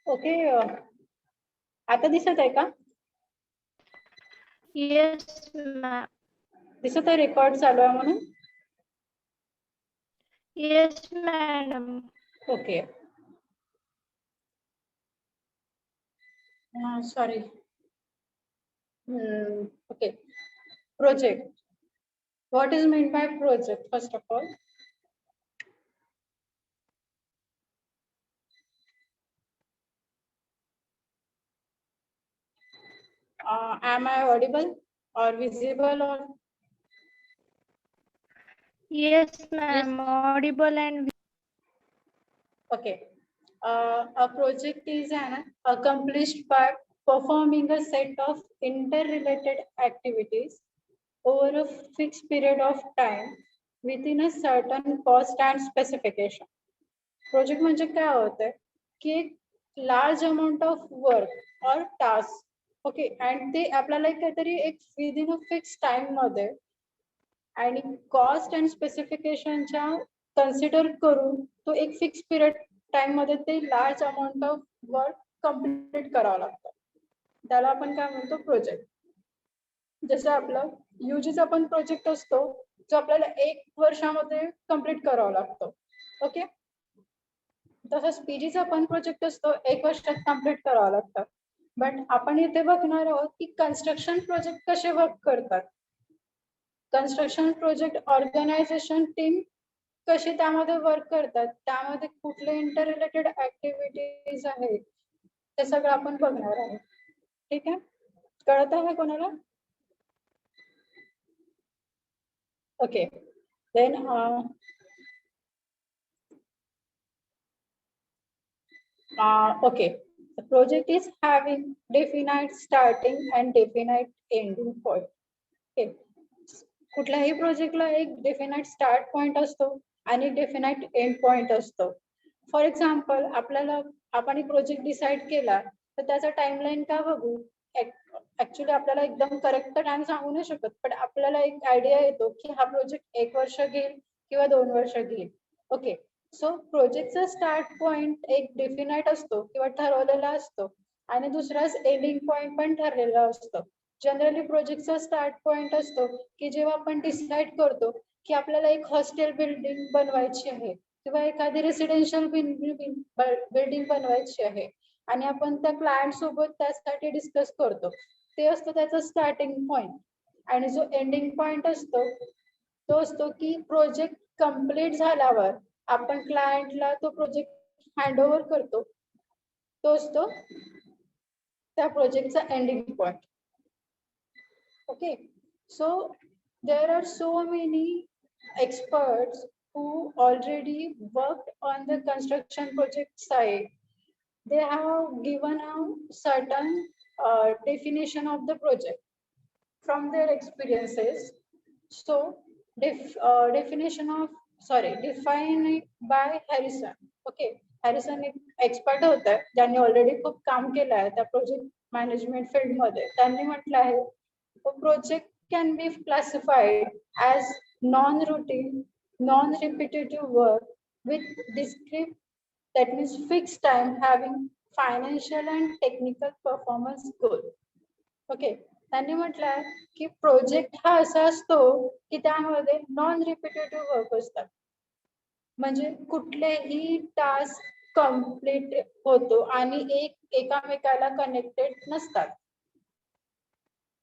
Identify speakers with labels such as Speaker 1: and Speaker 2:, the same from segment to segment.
Speaker 1: Okay. आता दिसत आहे का?
Speaker 2: Yes ma'am.
Speaker 1: दिसत आहे रेकॉर्ड चालू आहे म्हणून?
Speaker 2: Yes madam.
Speaker 1: Okay. Sorry. Okay. Project. What is meant by project, first of all? Am I audible or visible or?
Speaker 2: Yes ma'am. Audible and
Speaker 1: Okay. A project is an accomplished by performing a set of interrelated activities over a fixed period of time within a certain cost and specification. Project म्हणजे काय होतंय की एक large amount of work और task, okay, and ते आपल्याला काहीतरी एक विदिन अ फिक्स टाइम मध्ये आणि कॉस्ट अँड स्पेसिफिकेशनच्या कन्सिडर करून तो एक फिक्स पिरियड टाइम मध्ये ते large amount of work complete करावं लागतं. त्याला आपण काय म्हणतो प्रोजेक्ट. जसं आपलं युजीचा पण प्रोजेक्ट असतो जो आपल्याला 1 वर्षामध्ये कम्प्लीट करावा लागतो. ओके. तसंच पीजीचा पण प्रोजेक्ट असतो 1 वर्षात कम्प्लीट करावा लागतं. बट आपण इथे बघणार आहोत की कन्स्ट्रक्शन प्रोजेक्ट कसे वर्क करतात. कन्स्ट्रक्शन प्रोजेक्ट ऑर्गनायझेशन टीम कशी त्यामध्ये वर्क करतात, त्यामध्ये कुठले इंटर रिलेटेड ऍक्टिव्हिटीज आहेत ते सगळं आपण बघणार आहोत. ठीक आहे. कळत आहे कोणाला? Okay. Then okay. The project is having definite starting and definite ending point. Okay. कुठल्याही प्रोजेक्टला एक डेफिनाइट स्टार्ट पॉइंट असतो आणि डेफिनाइट एंड पॉइंट असतो. फॉर एक्झाम्पल आपण एक प्रोजेक्ट डिसाइड केला तर त्याचा टाइमलाईन का बघू. ऍक्च्युली आपल्याला एकदम करेक्ट टाइम सांगू नाही शकत, पण आपल्याला एक आयडिया येतो की हा प्रोजेक्ट 1 वर्ष घेईल किंवा 2 वर्ष घेईल. ओके. सो प्रोजेक्टचा स्टार्ट पॉइंट एक डेफिनाइट असतो किंवा ठरवलेला असतो आणि दुसरा एंडिंग पॉइंट पण ठरलेला असतो. जनरली प्रोजेक्टचा स्टार्ट पॉइंट असतो की जेव्हा आपण डिसाइड करतो की आपल्याला एक हॉस्टेल बिल्डिंग बनवायची आहे किंवा एखादी रेसिडेन्शियल बिल्डिंग बनवायची आहे आणि आपण त्या क्लायंट सोबत त्यासाठी डिस्कस करतो. ते असतं त्याचं स्टार्टिंग पॉइंट. आणि जो एंडिंग पॉइंट असतो तो असतो की प्रोजेक्ट कम्प्लीट झाल्यावर आपण क्लायंटला तो प्रोजेक्ट हँडओव्हर करतो. तो असतो त्या प्रोजेक्टचा ending point. Okay, so there are so many experts who already worked on the construction project side. They have given a certain definition of the project from their experiences. So, defined by Harrison. Okay, Harrison एक expert होता ज्यांनी already खूप काम केलं आहे त्या project management field मध्ये. त्यांनी म्हटलं आहे a project can be classified as non-routine, non-repetitive work with discrete, that means fixed time, having financial and technical performance goal. Okay. त्यांनी म्हटलंय की प्रोजेक्ट हा असा असतो की त्यामध्ये नॉन रिपिटेटिव्ह वर्क असतात. म्हणजे कुठलेही टास्क कम्प्लीट होतो आणि एकामेकाला कनेक्टेड नसतात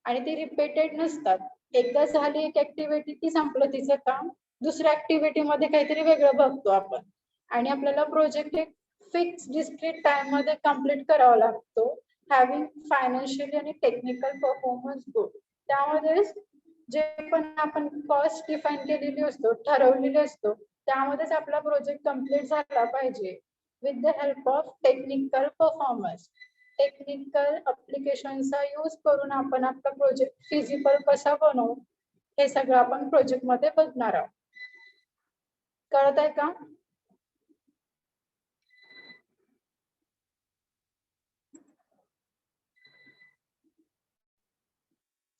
Speaker 1: आणि ते रिपीटेड नसतात. एकदा झाली एक ऍक्टिव्हिटी ती संपलं तिचं काम, दुसऱ्या ऍक्टिव्हिटी मध्ये काहीतरी वेगळं बघतो आपण आणि आपल्याला प्रोजेक्ट एक फिक्स डिस्क्रीट टाइम मध्ये कम्प्लीट करावा लागतो. हॅव्हिंग फायनान्शियल आणि टेक्निकल परफॉर्मन्स गोल. त्यामध्ये जे पण आपण कॉस्ट डिफाईन केलेली असतो, ठरवलेली असतो, त्यामध्येच आपला प्रोजेक्ट कम्प्लीट झाला पाहिजे with the help of technical performance. Technical अप्लिकेशनचा यूज करून आपण आपला प्रोजेक्ट फिजिबल कसा बनवू हे सगळं आपण प्रोजेक्ट मध्ये बघणार आहोत. कळत आहे का?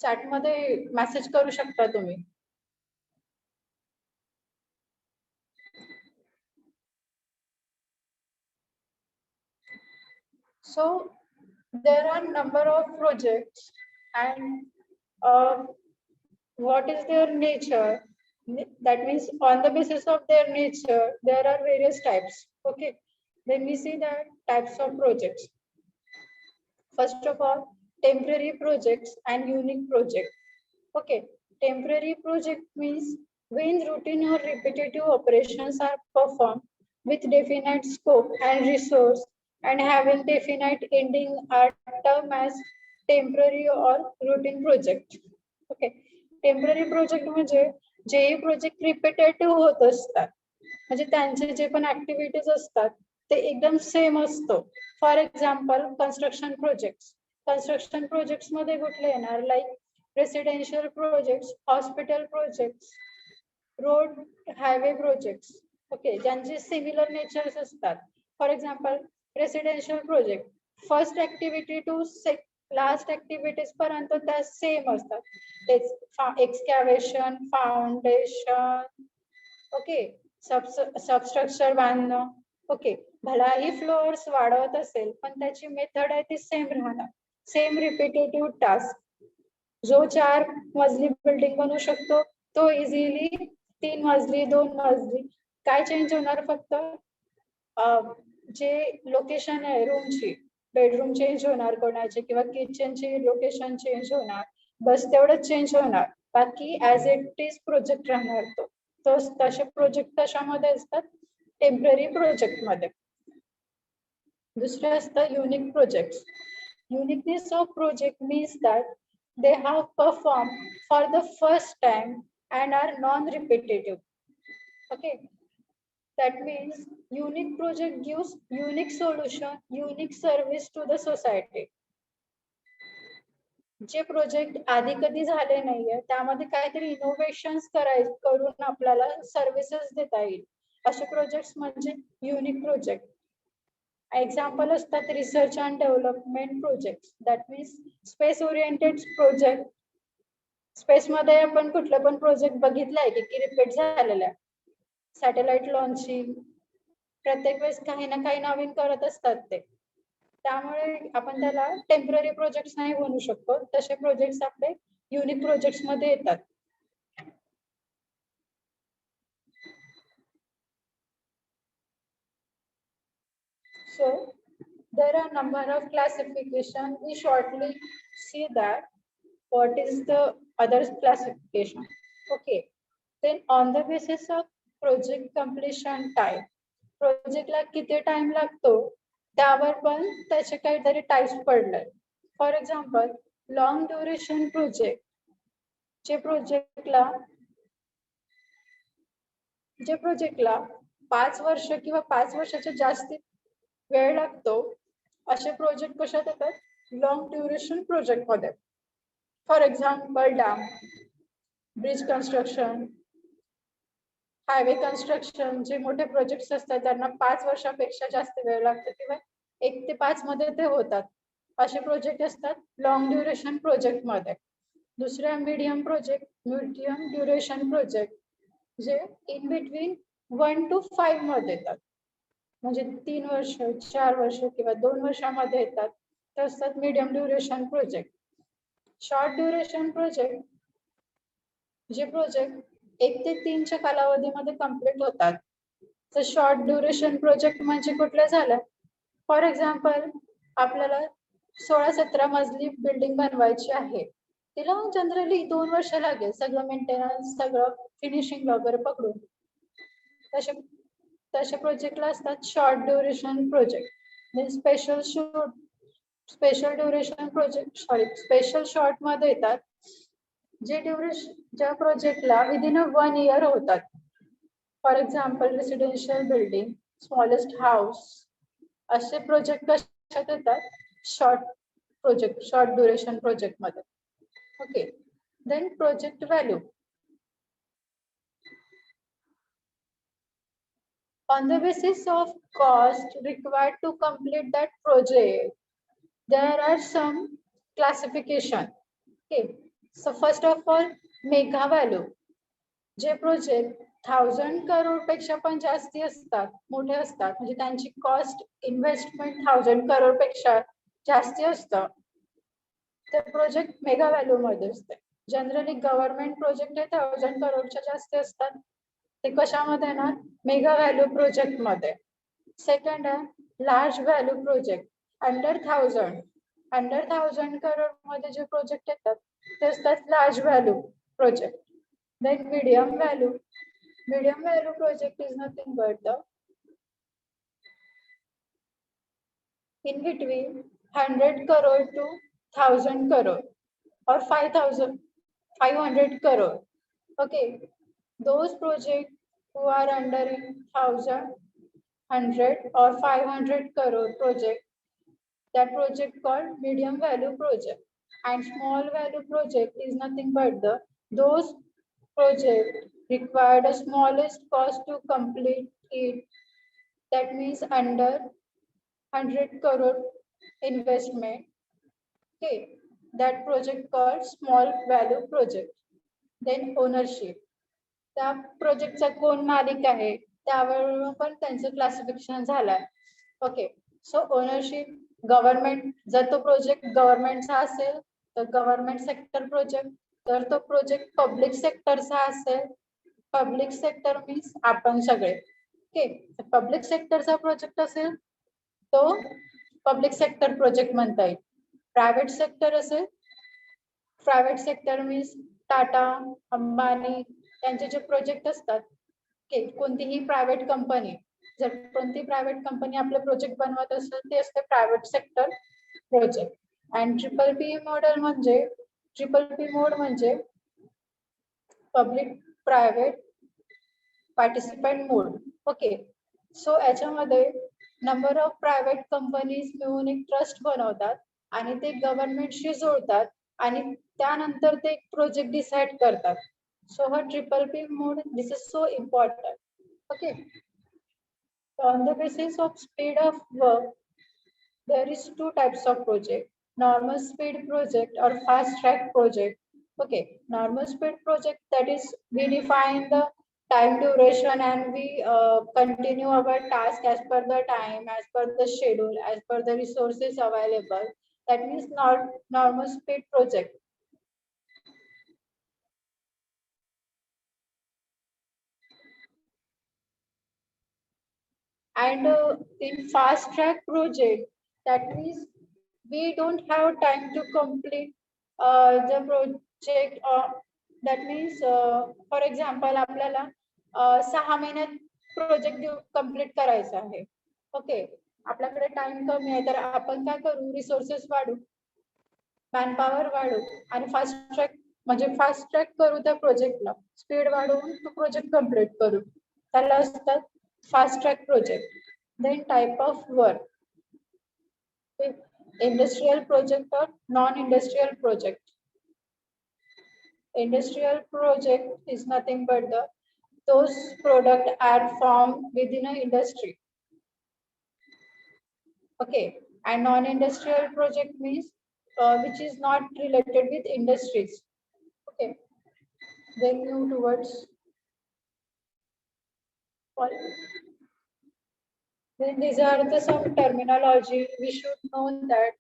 Speaker 1: चॅट मध्ये मेसेज करू शकता तुम्ही. So there are number of projects, and what is their nature? That means on the basis of their nature, there are various types. Okay. Then we see the types of projects. First of all, temporary projects and unique project. Okay. Temporary project means when routine or repetitive operations are performed with definite scope and resource and having definite ending are termed as temporary or routine project. Okay. Temporary project म्हणजे जेही project repetitive होत असतात, म्हणजे त्यांचे जे पण activities असतात ते एकदम सेम असतो. For example construction project. Construction project मध्ये कुठले येणार, like residential project, hospital project, road highway project. Okay, ज्यांचे सिमिलर नेचर्स असतात. For example residential project, first activity to last activities पर्यंत त्या सेम असतात. एक्सकॅव्हेशन, फाउंडेशन, ओके, सबस्ट्रक्चर बांधणं. Okay, भलाही फ्लोअर्स वाढवत असेल पण त्याची मेथड आहे ती सेम राहणार. Same repetitive task. जो 4 मजली बिल्डिंग बनवू शकतो तो इझिली 3 मजली, 2 मजली. काय चेंज होणार, फक्त जे लोकेशन आहे रूमची, बेडरूम चेंज होणार कोणाचे किंवा किचनची लोकेशन चेंज होणार, बस तेवढंच चेंज होणार. बाकी ऍज इट इज प्रोजेक्ट राहणार तो. तसे प्रोजेक्ट कशामध्ये असतात, टेम्पररी प्रोजेक्ट मध्ये. दुसरे असतं unique project. Uniqueness of project means that they have performed for the first time and are non-repetitive. Okay, that means unique project gives unique solution, unique service to the society. जे project आधी कधी झाले नाहीये त्यामध्ये काहीतरी innovations करून आपल्याला services देता येईल, असे प्रोजेक्ट म्हणजे युनिक प्रोजेक्ट. एक्झाम्पल असतात research and development project. That means space oriented project. Space मध्ये आपण कुठलं पण प्रोजेक्ट बघितलाय की रिपीट झालेला आहे. सॅटेलाइट लॉन्चिंग, प्रत्येक वेळेस काही ना काही नवीन करत असतात ते. त्यामुळे आपण त्याला टेम्पररी प्रोजेक्ट नाही म्हणू शकतो. तसे प्रोजेक्ट आपले युनिक प्रोजेक्ट मध्ये येतात. So there are number of classification. We shortly see that what is the other classification. Okay, then on the basis of project completion time, प्रोजेक्टला किती टाइम लागतो त्यावर पण त्याचे काहीतरी टाइप्स पडले. For example long duration project. जे प्रोजेक्टला 5 वर्ष किंवा 5 वर्षाच्या जास्ती वेळ लागतो असे प्रोजेक्ट कशात येतात, लॉंग ड्युरेशन प्रोजेक्ट मध्ये. For example dam, bridge construction, highway construction. जे मोठे प्रोजेक्ट असतात त्यांना 5 वर्षापेक्षा जास्त वेळ लागतो किंवा 1 ते 5 मध्ये ते होतात. असे प्रोजेक्ट असतात लॉंग ड्युरेशन प्रोजेक्ट मध्ये. दुसऱ्या मीडियम ड्युरेशन प्रोजेक्ट जे इन बिटवीन 1 to 5 मध्ये येतात, म्हणजे 3 वर्ष, 4 वर्ष किंवा 2 वर्षामध्ये येतात. ते असतात medium duration project. Short duration project, जे प्रोजेक्ट 1 ते 3 च्या कालावधीमध्ये कम्प्लीट होतात. तर शॉर्ट ड्युरेशन प्रोजेक्ट म्हणजे कुठलं झालं, फॉर एक्झाम्पल आपल्याला 16-17 मजली बिल्डिंग बनवायची आहे. तिला जनरली 2 वर्ष लागेल सगळं मेंटेनन्स, सगळं फिनिशिंग वगैरे पकडून. तसे प्रोजेक्टला असतात short duration project. Special duration project special short मध्ये येतात, जे ज्या प्रोजेक्टला विदिन 1 year होतात. For example residential building, smallest house, असे प्रोजेक्ट कशात येतात, शॉर्ट ड्युरेशन प्रोजेक्ट मध्ये. Okay, then project value. On the basis of cost required to complete that project, there are some classification. Okay, so first of all, mega value. जे project 1000 crore पेक्षा पण जास्ती असतात, मोठे असतात, म्हणजे त्यांची कॉस्ट इन्व्हेस्टमेंट 1000 करोड पेक्षा जास्ती असतं. ते प्रोजेक्ट मेगा व्हॅल्यू मध्ये असते. जनरली गव्हर्नमेंट प्रोजेक्ट हे 1000 करोडच्या जास्ती असतात. ते कशामध्ये येणार? मेगा व्हॅल्यू प्रोजेक्ट मध्ये. सेकंड आहे large value project under 1000 crore मध्ये जे प्रोजेक्ट येतात ते असतात large value project. Then medium value project is nothing but the in between 100 crore to 1000 crore or 500 crore. Okay, those projects who are under 1000, 100 or 500 crore project, that project called medium value project. And small value project is nothing but those project require the smallest cost to complete it. That means under 100 crore investment. Okay, that project called small value project. Then ownership. त्या प्रोजेक्टचा कोण मालिक आहे त्यावर पण त्यांचं classification झालंय. Okay, so ownership government, जर तो प्रोजेक्ट गव्हर्नमेंटचा असेल तर गव्हर्नमेंट सेक्टर प्रोजेक्ट, तर तो प्रोजेक्ट पब्लिक सेक्टरचा असेल, पब्लिक सेक्टर मीन्स आपण सगळे. ओके, पब्लिक सेक्टरचा प्रोजेक्ट असेल तो पब्लिक सेक्टर प्रोजेक्ट म्हणता येईल. प्रायव्हेट सेक्टर असेल, private sector means Tata, Ambani त्यांचे जे प्रोजेक्ट असतात, कोणतीही प्रायव्हेट कंपनी, जर कोणती प्रायव्हेट कंपनी आपले प्रोजेक्ट बनवत असेल ते असते private sector project. And triple P mode म्हणजे public private participant mode. Okay, so याच्यामध्ये नंबर ऑफ प्रायव्हेट कंपनीज मिळून एक ट्रस्ट बनवतात आणि ते गव्हर्नमेंटशी जोडतात आणि त्यानंतर ते प्रोजेक्ट डिसाइड करतात. So her triple P mode, this is so important. Okay. So on the basis of speed of work, there is two types of project: normal speed project or fast track project. Okay, normal speed project, that is we define the time duration and we continue our task as per the time, as per the schedule, as per the resources available. That means not normal speed project. And in fast track project, that means we don't have time to complete the project. That means for example आपल्याला 6 महिन्यात project complete करायचा आहे. Okay, आपल्याकडे time कमी आहे तर आपण काय करू, रिसोर्सेस वाढू, मॅनपॉवर वाढू आणि फास्ट ट्रॅक म्हणजे फास्ट ट्रॅक करू त्या प्रोजेक्टला, स्पीड वाढवून तो प्रोजेक्ट कम्प्लीट करू, त्याला असतात fast track project. Then type of work, industrial project or non-industrial project. Industrial project is nothing but those products are formed within an industry. Okay, and non-industrial project means which is not related with industries. Okay, then move towards then these are the some terminology we should know that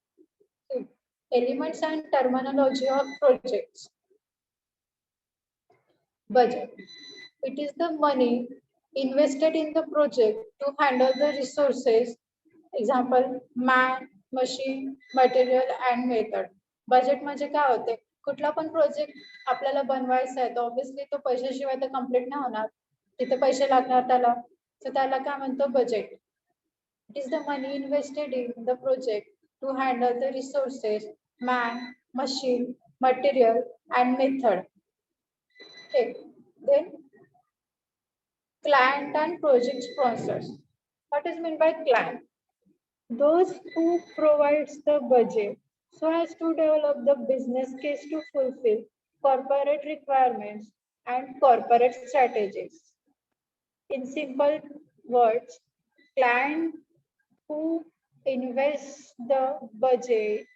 Speaker 1: elements and terminology of projects. Budget, it is the money invested in the project to handle the resources, example man, machine, material and method. Budget म्हणजे काय होते, कुठला पण project आपल्याला बनवायचा आहे तर obviously तो पैशाशिवाय तर कम्प्लीट नाही होणार, तिथे पैसे लागणार त्याला, तर त्याला काय म्हणतो budget. It is the money invested in the project to handle the resources, man, machine, material and method. Okay, then client and project sponsors. What is meant by client? Those who provides the budget so as to develop the business case to fulfill corporate requirements and corporate strategies. In simple words, client who invests the budget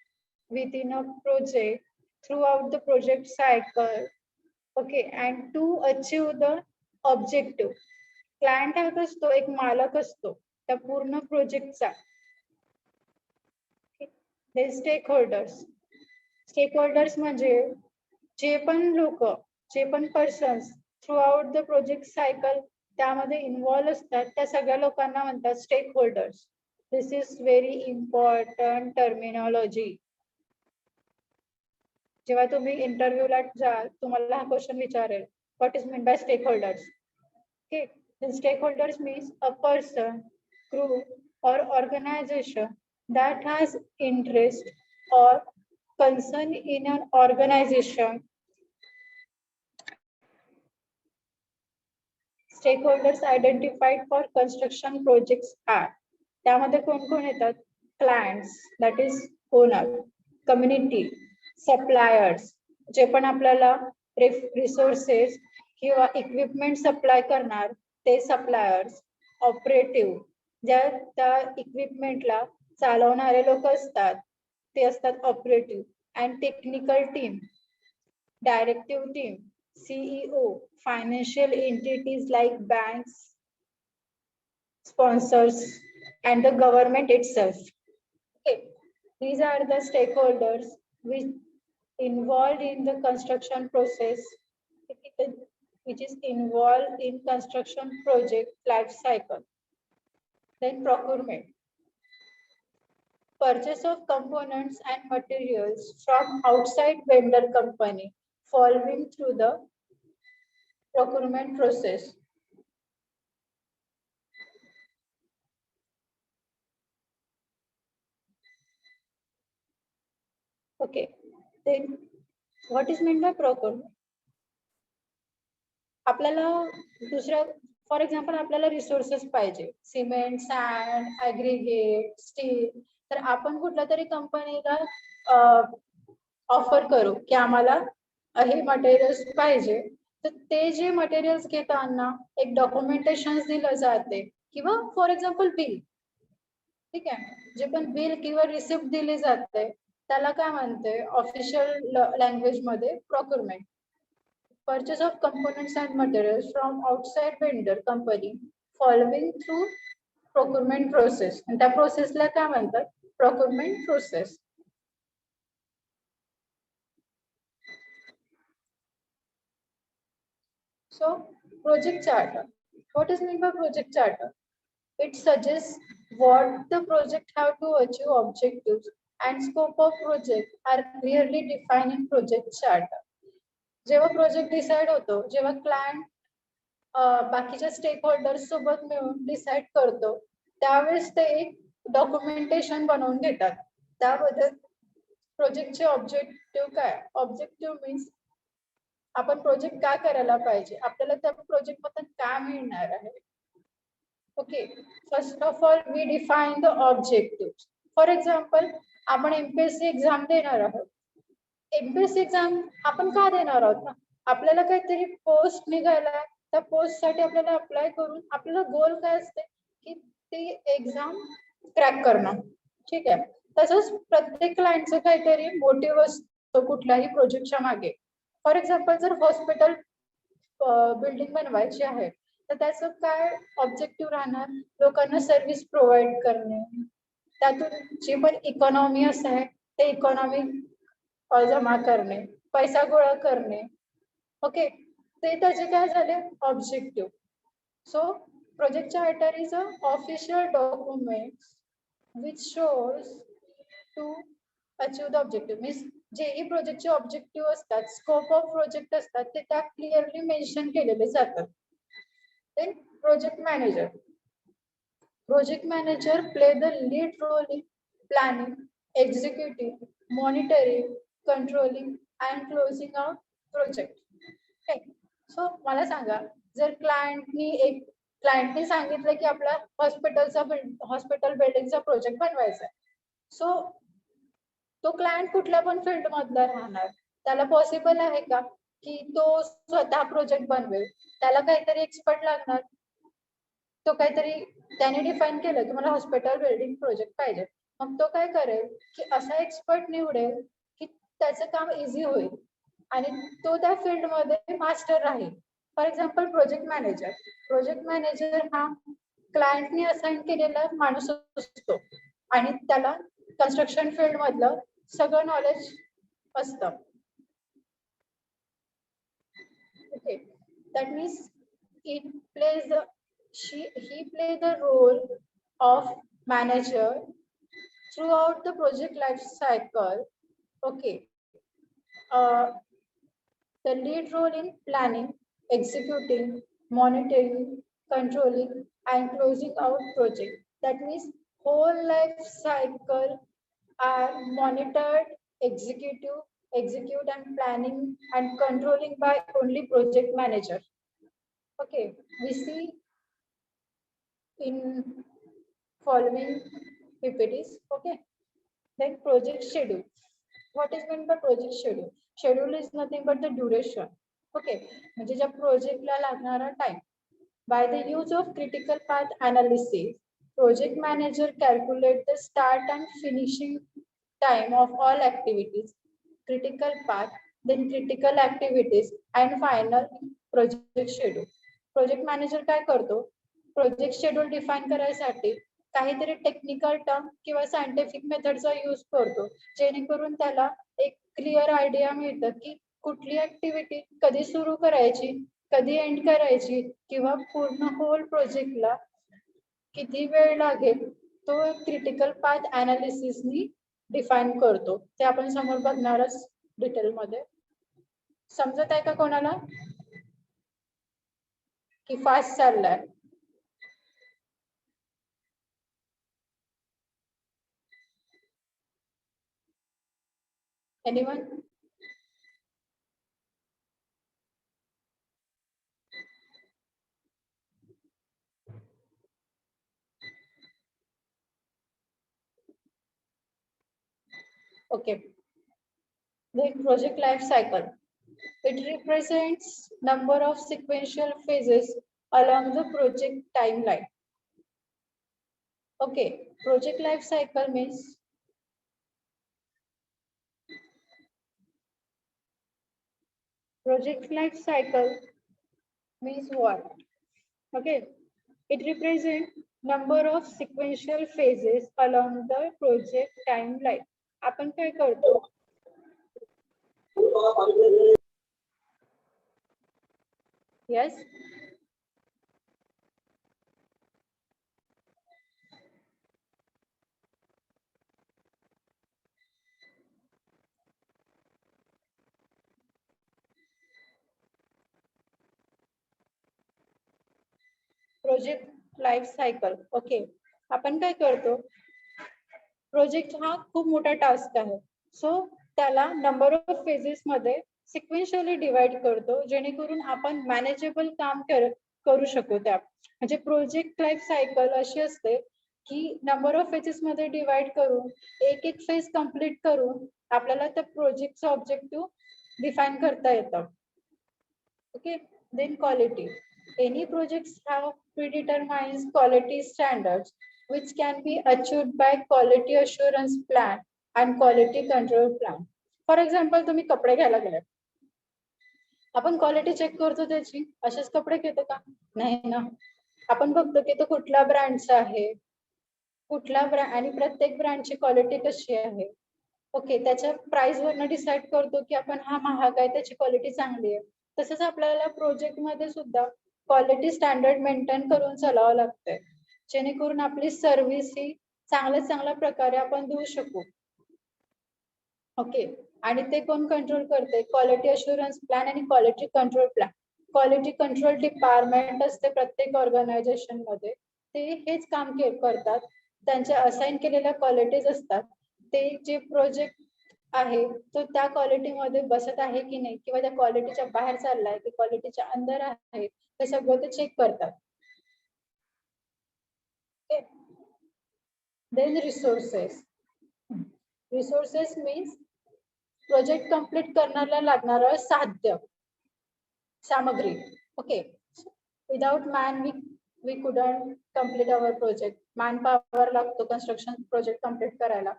Speaker 1: within a project throughout the project cycle, okay, and to achieve the objective. Client हा असतो एक मालक असतो त्या पूर्ण प्रोजेक्टचा. Stake holders. Stake holders म्हणजे जे पण लोक, जे पण persons throughout the project cycle त्यामध्ये इन्व्हॉल्व असतात त्या सगळ्या लोकांना म्हणतात stakeholders. This is very important terminology. जेव्हा तुम्ही इंटरव्ह्यूला जाल तुम्हाला हा क्वेश्चन विचारेल, what is mean by stakeholders. Okay, the stakeholders means a person, group, or organization that has interest or concern in an organization. Stakeholders identified for construction projects are त्यामध्ये कोण कोण येतात? Clients, that is owner, community, suppliers, जे पण आपल्याला resources किंवा equipment supply करणार ते सप्लायर्स, ऑपरेटिव्ह ज्या त्या इक्विपमेंटला चालवणारे लोक असतात ते असतात operative, and technical team, directive team, CEO, financial entities like banks, sponsors, and the government itself. Okay. These are the stakeholders which involved in the construction process, which is involved in construction project life cycle. Then procurement. Purchase of components and materials from outside vendor company following through the procurement process. Okay. Then what is meant by procurement? आपल्याला दुसऱ्या for example आपल्याला resources पाहिजे, cement, sand, aggregate, steel. तर आपण कुठल्या तरी कंपनीला offer करू की आम्हाला हे मटेरियल्स पाहिजे. तर ते जे मटेरियल्स घेताना एक डॉक्युमेंटेशन दिलं जाते किंवा फॉर एक्झाम्पल बिल. ठीक आहे, जे पण बिल किंवा रिसिप्ट दिली जाते त्याला काय म्हणते ऑफिशियल लँग्वेज मध्ये procurement. Purchase of components and materials from outside vendor company following through procurement process. And त्या प्रोसेसला काय म्हणतात? Procurement process. So, project charter. What is meant by project charter? It suggests what the project have to achieve objectives and scope of project are clearly defined in project charter. जेव्हा project decide होतो, जेव्हा client बाकीच्या stake holders सोबत मिळून decide करतो त्यावेळेस ते एक डॉक्युमेंटेशन बनवून घेतात. त्याबद्दल प्रोजेक्टचे ऑब्जेक्टिव्ह काय? ऑब्जेक्टिव्ह मीन्स आपण प्रोजेक्ट काय करायला पाहिजे, आपल्याला त्या प्रोजेक्ट मधून काय मिळणार आहे. Okay, first of all we define the objective. For example आपण एमपीएससी एक्झाम देणार आहोत. एमपीएससी एक्झाम आपण का देणार आहोत ना, आपल्याला काहीतरी पोस्ट निघायला, त्या पोस्ट साठी आपल्याला अप्लाय करून आपल्याला गोल काय असते की ती एक्झाम क्रॅक करणं. ठीक आहे, तसंच प्रत्येक क्लायंटचं काहीतरी मोटिव्ह असतो कुठल्याही प्रोजेक्टच्या मागे. फॉर एक्झाम्पल जर हॉस्पिटल बिल्डिंग बनवायची आहे तर त्याचं काय ऑब्जेक्टिव्ह राहणार? लोकांना सर्व्हिस प्रोव्हाइड करणे, त्यातून जी पण इकॉनॉमी असते ते इकॉनॉमी जमा करणे, पैसा गोळा करणे. ओके, ते त्याचे काय झाले objective. So project charter is a official document which shows to achieve the objective. Means जेही प्रोजेक्टचे ऑब्जेक्टिव्ह असतात, स्कोप ऑफ प्रोजेक्ट असतात ते त्या क्लिअरली मेन्शन केलेले जातात. Then project manager. Project manager play the lead role in planning, executing, monitoring, controlling, and closing out project. Okay. So मला सांगा, जर क्लायंटनी सांगितलं की आपला हॉस्पिटल बिल्डिंगचा प्रोजेक्ट बनवायचा आहे, सो तो क्लायंट कुठल्या पण फील्ड मधला राहणार, त्याला पॉसिबल आहे का की तो स्वतः प्रोजेक्ट बनवेल? त्याला काहीतरी एक्सपर्ट लागणार. तो काहीतरी त्याने डिफाईन केलं की मला हॉस्पिटल बिल्डिंग प्रोजेक्ट पाहिजे, मग तो काय करेल की असा एक्सपर्ट निवडेल की त्याचं काम इझी होईल आणि तो त्या फील्ड मध्ये मास्टर राहील. फॉर एक्झाम्पल प्रोजेक्ट मॅनेजर हा क्लायंटने असाइन केलेला माणूस असतो आणि त्याला कन्स्ट्रक्शन फील्ड मधलं सगळं नॉलेज असतं. Okay, that means he plays the role of manager throughout the project life cycle. Okay, uh, the lead role in planning, executing, monitoring, controlling, and closing out project. That means whole life cycle are monitored, execute and planning and controlling by only project manager. Okay, we see in following PPTs. Okay, then project schedule. What is meant by project schedule? Schedule is nothing but the duration. Okay, म्हणजे ज्या प्रोजेक्टला लागणारा time. By the use of critical path analysis, project manager calculate the start and finishing time of all activities, critical path, then critical activities, and final project schedule. Project manager काय करतो? Project schedule define करायसाठी काहीतरी technical term किंवा scientific मेथडचा use करतो, जेणेकरून त्याला एक क्लिअर आयडिया मिळतं की कुठली ऍक्टिव्हिटी कधी सुरू करायची, कधी एंड करायची, किंवा पूर्ण होल प्रोजेक्टला किती वेळ लागेल, तो क्रिटिकल पाथ अनालिसिसनी डिफाइन करतो. ते आपण समोर बघणारच डिटेल मध्ये. समजत आहे का कोणाला की फास्ट चाललाय? Anyone? Okay. The project life cycle. It represents number of sequential phases along the project timeline. Okay, project life cycle means what? Okay, it represents number of sequential phases along the project timeline. आपण काय करतो? Yes. Project life cycle. Okay, आपण काय करतो? Project हा खूप मोठा task आहे, सो त्याला नंबर ऑफ फेजेस मध्ये सिक्वेन्शियली डिवाइड करतो, जेणेकरून आपण मॅनेजेबल काम करू शकू. त्या म्हणजे प्रोजेक्ट लाईफ सायकल अशी असते की नंबर ऑफ फेजेस मध्ये डिवाइड करून एक एक फेज कंप्लीट करून आपल्याला त्या प्रोजेक्टचं ऑब्जेक्टिव्ह डिफाइन करता येतं. Okay, then quality. Any projects have predetermined quality standards which can be achieved by quality assurance plan and quality control plan. For example, तुम्ही कपडे घ्यायला गेले, आपण क्वालिटी चेक करतो त्याची, असेच कपडे घेतो का? नाही ना. आपण बघतो की तो कुठल्या ब्रँडचा आहे, कुठला ब्रँड, आणि प्रत्येक ब्रँडची क्वालिटी कशी आहे. ओके, त्याच्या प्राइस वरनं डिसाइड करतो की आपण हा महाग आहे, त्याची क्वालिटी चांगली आहे. तसंच आपल्याला प्रोजेक्ट मध्ये सुद्धा क्वालिटी स्टँडर्ड मेंटेन करून चालावं लागतंय, जेणेकरून आपली सर्व्हिस ही चांगल्या प्रकारे आपण देऊ शकू. ओके, आणि ते कोण कंट्रोल करते? क्वालिटी अश्युरन्स प्लॅन आणि quality control plan. Quality control department असते प्रत्येक ऑर्गनायझेशन मध्ये, ते हेच काम करतात. त्यांच्या असाइन केलेल्या क्वालिटीज असतात, ते जे प्रोजेक्ट आहे तो त्या क्वालिटी मध्ये बसत आहे की नाही, किंवा त्या क्वालिटीच्या बाहेर चाललाय की क्वालिटीच्या अंदर आहे, ते सगळं ते चेक करतात. Then resources. Resources means project complete करण्याला लागणारं साध्य सामग्री. Okay, without man we couldn't complete our project. Man power लागतो कन्स्ट्रक्शन प्रोजेक्ट कंप्लीट करायला.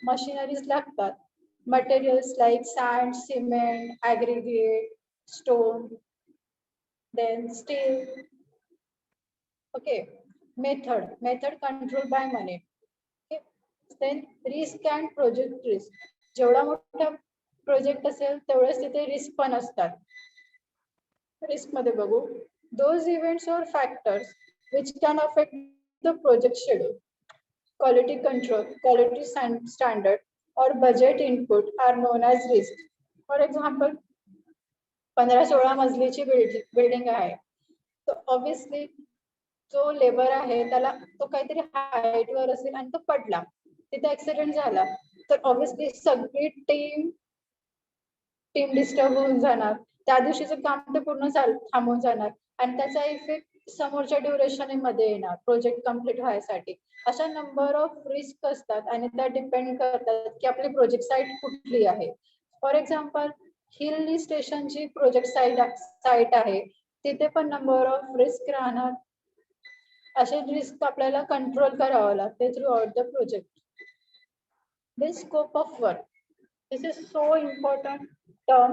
Speaker 1: मशिनरीज लागतात, materials like sand, cement, aggregate, stone, then still, okay, method controlled by money. Okay. Then risk and project risk. जेवढा मोठा project असेल तेवढेच तिथे risk पण असतात. रिस्क मध्ये बघू, those events or factors which can affect the project schedule, quality control, quality standard or budget input are known as risk. For example, 15-16 मजलीची building आहे, तर ऑब्विसली जो लेबर आहे त्याला तो काहीतरी हाईट वर असेल आणि तो पडला, तिथे ऍक्सिडेंट झाला, तर ऑब्विसली सगळी टीम डिस्टर्ब होऊन जाणार. त्या दिवशीचं काम ते पूर्ण थांबून जाणार आणि त्याचा इफेक्ट समोरच्या ड्युरेशन मध्ये येणार प्रोजेक्ट कम्प्लीट व्हायसाठी. अशा नंबर ऑफ रिस्क असतात आणि त्या डिपेंड करतात की आपली प्रोजेक्ट साईट कुठली आहे. For example, hill स्टेशनची project site आहे, तिथे पण नंबर ऑफ रिस्क राहणार. असे रिस्क आपल्याला कंट्रोल करावं लागते through out the project. The scope of work. This is so important term.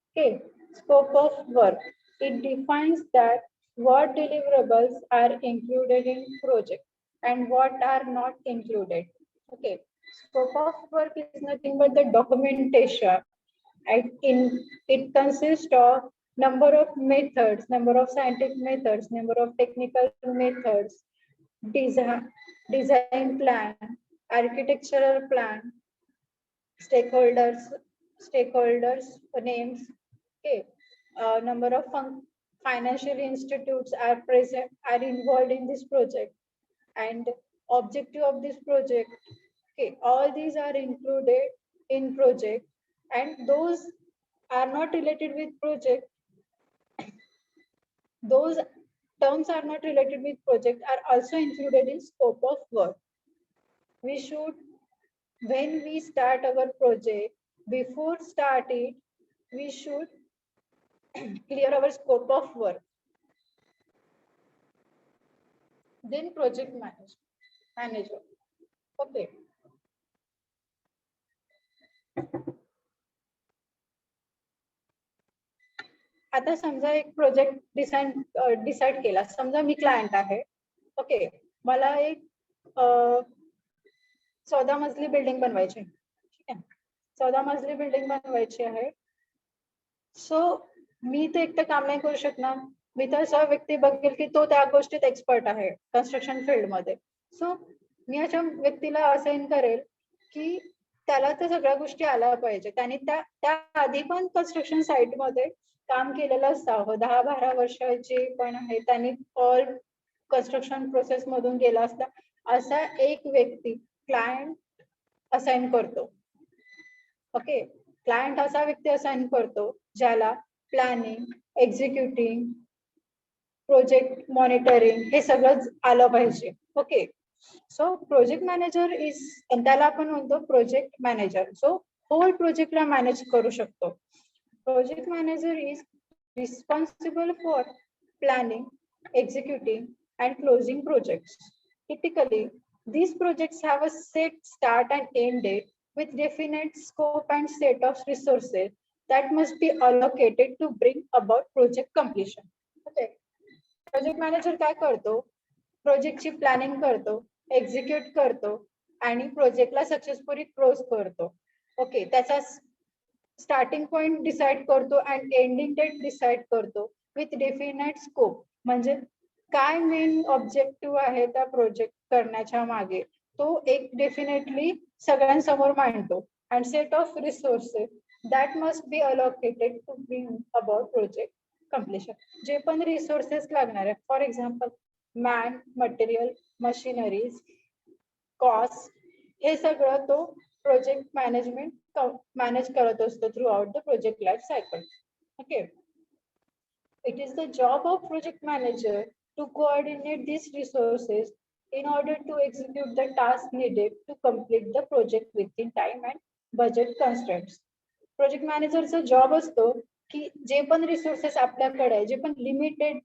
Speaker 1: Okay, scope of work. It defines that what deliverables are included in project and what are not included. Okay, scope of work is nothing but the documentation. It consists of number of methods, number of scientific methods, number of technical methods, design plan, architectural plan, stakeholders names. Okay, number of financial institutes are present, are involved in this project, and objective of this project. Okay, all these are included in project, and those are not related with project. Those terms are not related with project are also included in scope of work. We should, when we start our project, before start it, we should clear our scope of work. Then project manager. Okay. आता समजा एक project decide केला. समजा मी client आहे. Okay, मला एक 14 मजली building बनवायची. ठीक आहे, 14 मजली बिल्डिंग बनवायची आहे. सो मी ते एकटं काम नाही करू शकणार. मी तर असा व्यक्ती बघेल की तो त्या गोष्टीत एक्सपर्ट आहे कन्स्ट्रक्शन फील्ड मध्ये. सो मी अशा व्यक्तीला असाइन करेल की त्याला त्या सगळ्या गोष्टी आल्या पाहिजे. त्यांनी त्या आधी पण कन्स्ट्रक्शन साईट मध्ये काम केलेलं असावं. 10-12 वर्षाचे पण आहे, त्यांनी ऑल कन्स्ट्रक्शन प्रोसेस मधून गेला असता. असा एक व्यक्ती क्लायंट असाइन करतो. ओके, क्लायंट असा व्यक्ती असाइन करतो ज्याला प्लॅनिंग, एक्झिक्युटिंग, प्रोजेक्ट मॉनिटरिंग हे सगळं आलं पाहिजे. Okay, so project manager is, त्याला आपण म्हणतो प्रोजेक्ट मॅनेजर. सो होल प्रोजेक्टला मॅनेज करू शकतो. Project manager is responsible for planning, executing, and closing projects. Typically, these projects have a set start and end date with definite scope and set of resources that must be allocated to bring about project completion. Okay. Project manager काय करतो? प्रोजेक्टची planning करतो, execute करतो आणि प्रोजेक्टला successfully close करतो. Okay, त्याचा starting point decide करतो आणि एंडिंग डेट डिसाइड करतो विथ डेफिनेट स्कोप. म्हणजे काय मेन ऑब्जेक्टिव्ह आहे त्या प्रोजेक्ट करण्याच्या मागे, तो एक डेफिनेटली सगळ्यांसमोर मांडतो. And set of resources that must be allocated to bring about project completion. जे पण रिसोर्सेस लागणार आहे, for example man, material, machineries, cost, हे सगळं तो प्रोजेक्ट मॅनेजमेंट मॅनेज करत असतो throughout the project life cycle. Okay, it is the job of project manager to coordinate these resources in order to execute the task needed to complete the project within time and budget constraints. Project मॅनेजरचा job असतो की जे पण resources आपल्याकडे आहे, जे पण limited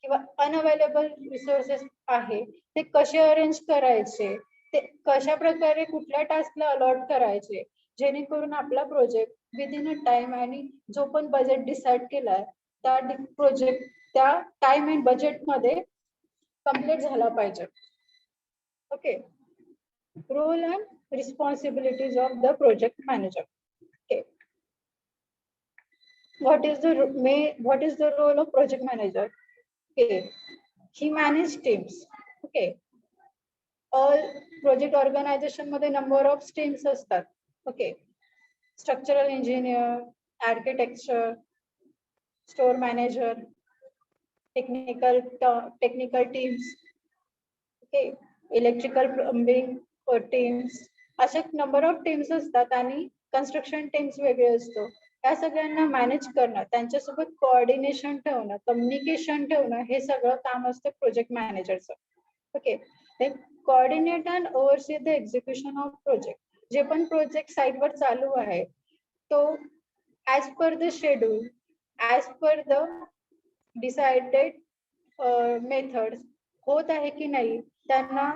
Speaker 1: किंवा अनअवेलेबल रिसोर्सेस आहे, ते कसे अरेंज करायचे, ते कशा प्रकारे कुठल्या टास्कला अलॉट करायचे, जेणेकरून आपला प्रोजेक्ट विदिन अ टाइम आणि जो पण बजेट डिसाइड केलाय त्या प्रोजेक्ट त्या टाइम अँड बजेट मध्ये कम्प्लीट झाला पाहिजे. Okay. Role and responsibilities of the project manager. Okay. What is the role of project manager? Okay, he manages teams. Okay, all project organization मध्ये number of streams असतात. Okay, structural engineer, architecture, store manager, technical teams. Okay, electrical plumbing teams. असे number of teams असतात आणि construction teams वेगळे असतो. या सगळ्यांना manage करणं, त्यांच्यासोबत कोऑर्डिनेशन ठेवणं, कम्युनिकेशन ठेवणं, हे सगळं काम असतं प्रोजेक्ट मॅनेजरचं. Okay. Coordinate and oversee the execution of project. जे पण प्रोजेक्ट साईटवर चालू आहे तो as per the schedule, as per the decided method होत आहे की नाही, त्यांना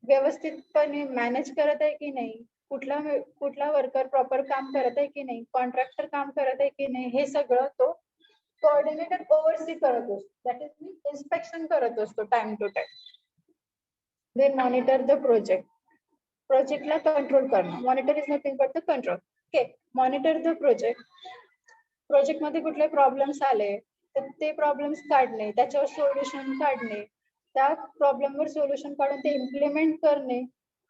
Speaker 1: व्यवस्थितपणे मॅनेज करत आहे की नाही, कुठला वर्कर प्रॉपर काम करत आहे की नाही, कॉन्ट्रॅक्टर काम करत आहे की नाही, हे सगळं तो कोऑर्डिनेटर ओव्हरसी करत असतो. दॅट इज इन्स्पेक्शन करत असतो time to time. Then monitor the project. प्रोजेक्टला कंट्रोल करणं. Monitor is nothing but the control. Okay. Monitor the project. Project मध्ये कुठले प्रॉब्लेम्स आले तर ते प्रॉब्लेम्स काढणे, त्याच्यावर सोल्युशन काढणे, त्या प्रॉब्लेमवर सोल्युशन काढून ते इम्प्लिमेंट करणे,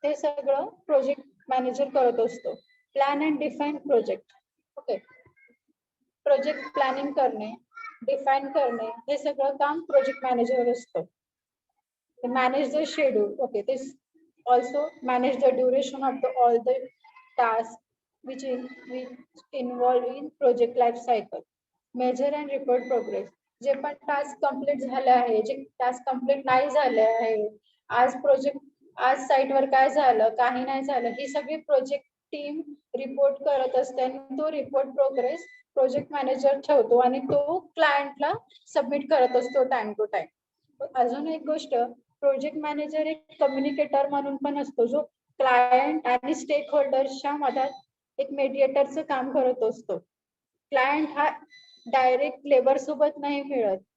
Speaker 1: ते सगळं प्रोजेक्ट मॅनेजर करत असतो. Plan and define project. Okay. Project planning करणे, डिफाईन करणे, हे सगळं काम प्रोजेक्ट मॅनेजर असतं. Manage the schedule. ओके. ते also manage the duration of all the task which involve in project life cycle. Measure and report progress. जे पण task complete झाले आहे, जे टास्क कम्प्लीट नाही झाले आहे, आज साईटवर काय झालं, काही नाही झालं, ही सगळी प्रोजेक्ट टीम रिपोर्ट करत असते आणि तो रिपोर्ट प्रोग्रेस प्रोजेक्ट मॅनेजर ठेवतो आणि तो क्लायंटला सबमिट करत असतो टाइम टू टाइम. अजून एक गोष्ट, प्रोजेक्ट मॅनेजर एक कम्युनिकेटर म्हणून पण असतो, जो क्लायंट आणि स्टेक होल्डर्सच्या मधात एक मेडिएटरचं काम करत असतो. क्लायंट हा डायरेक्ट लेबर सोबत नाही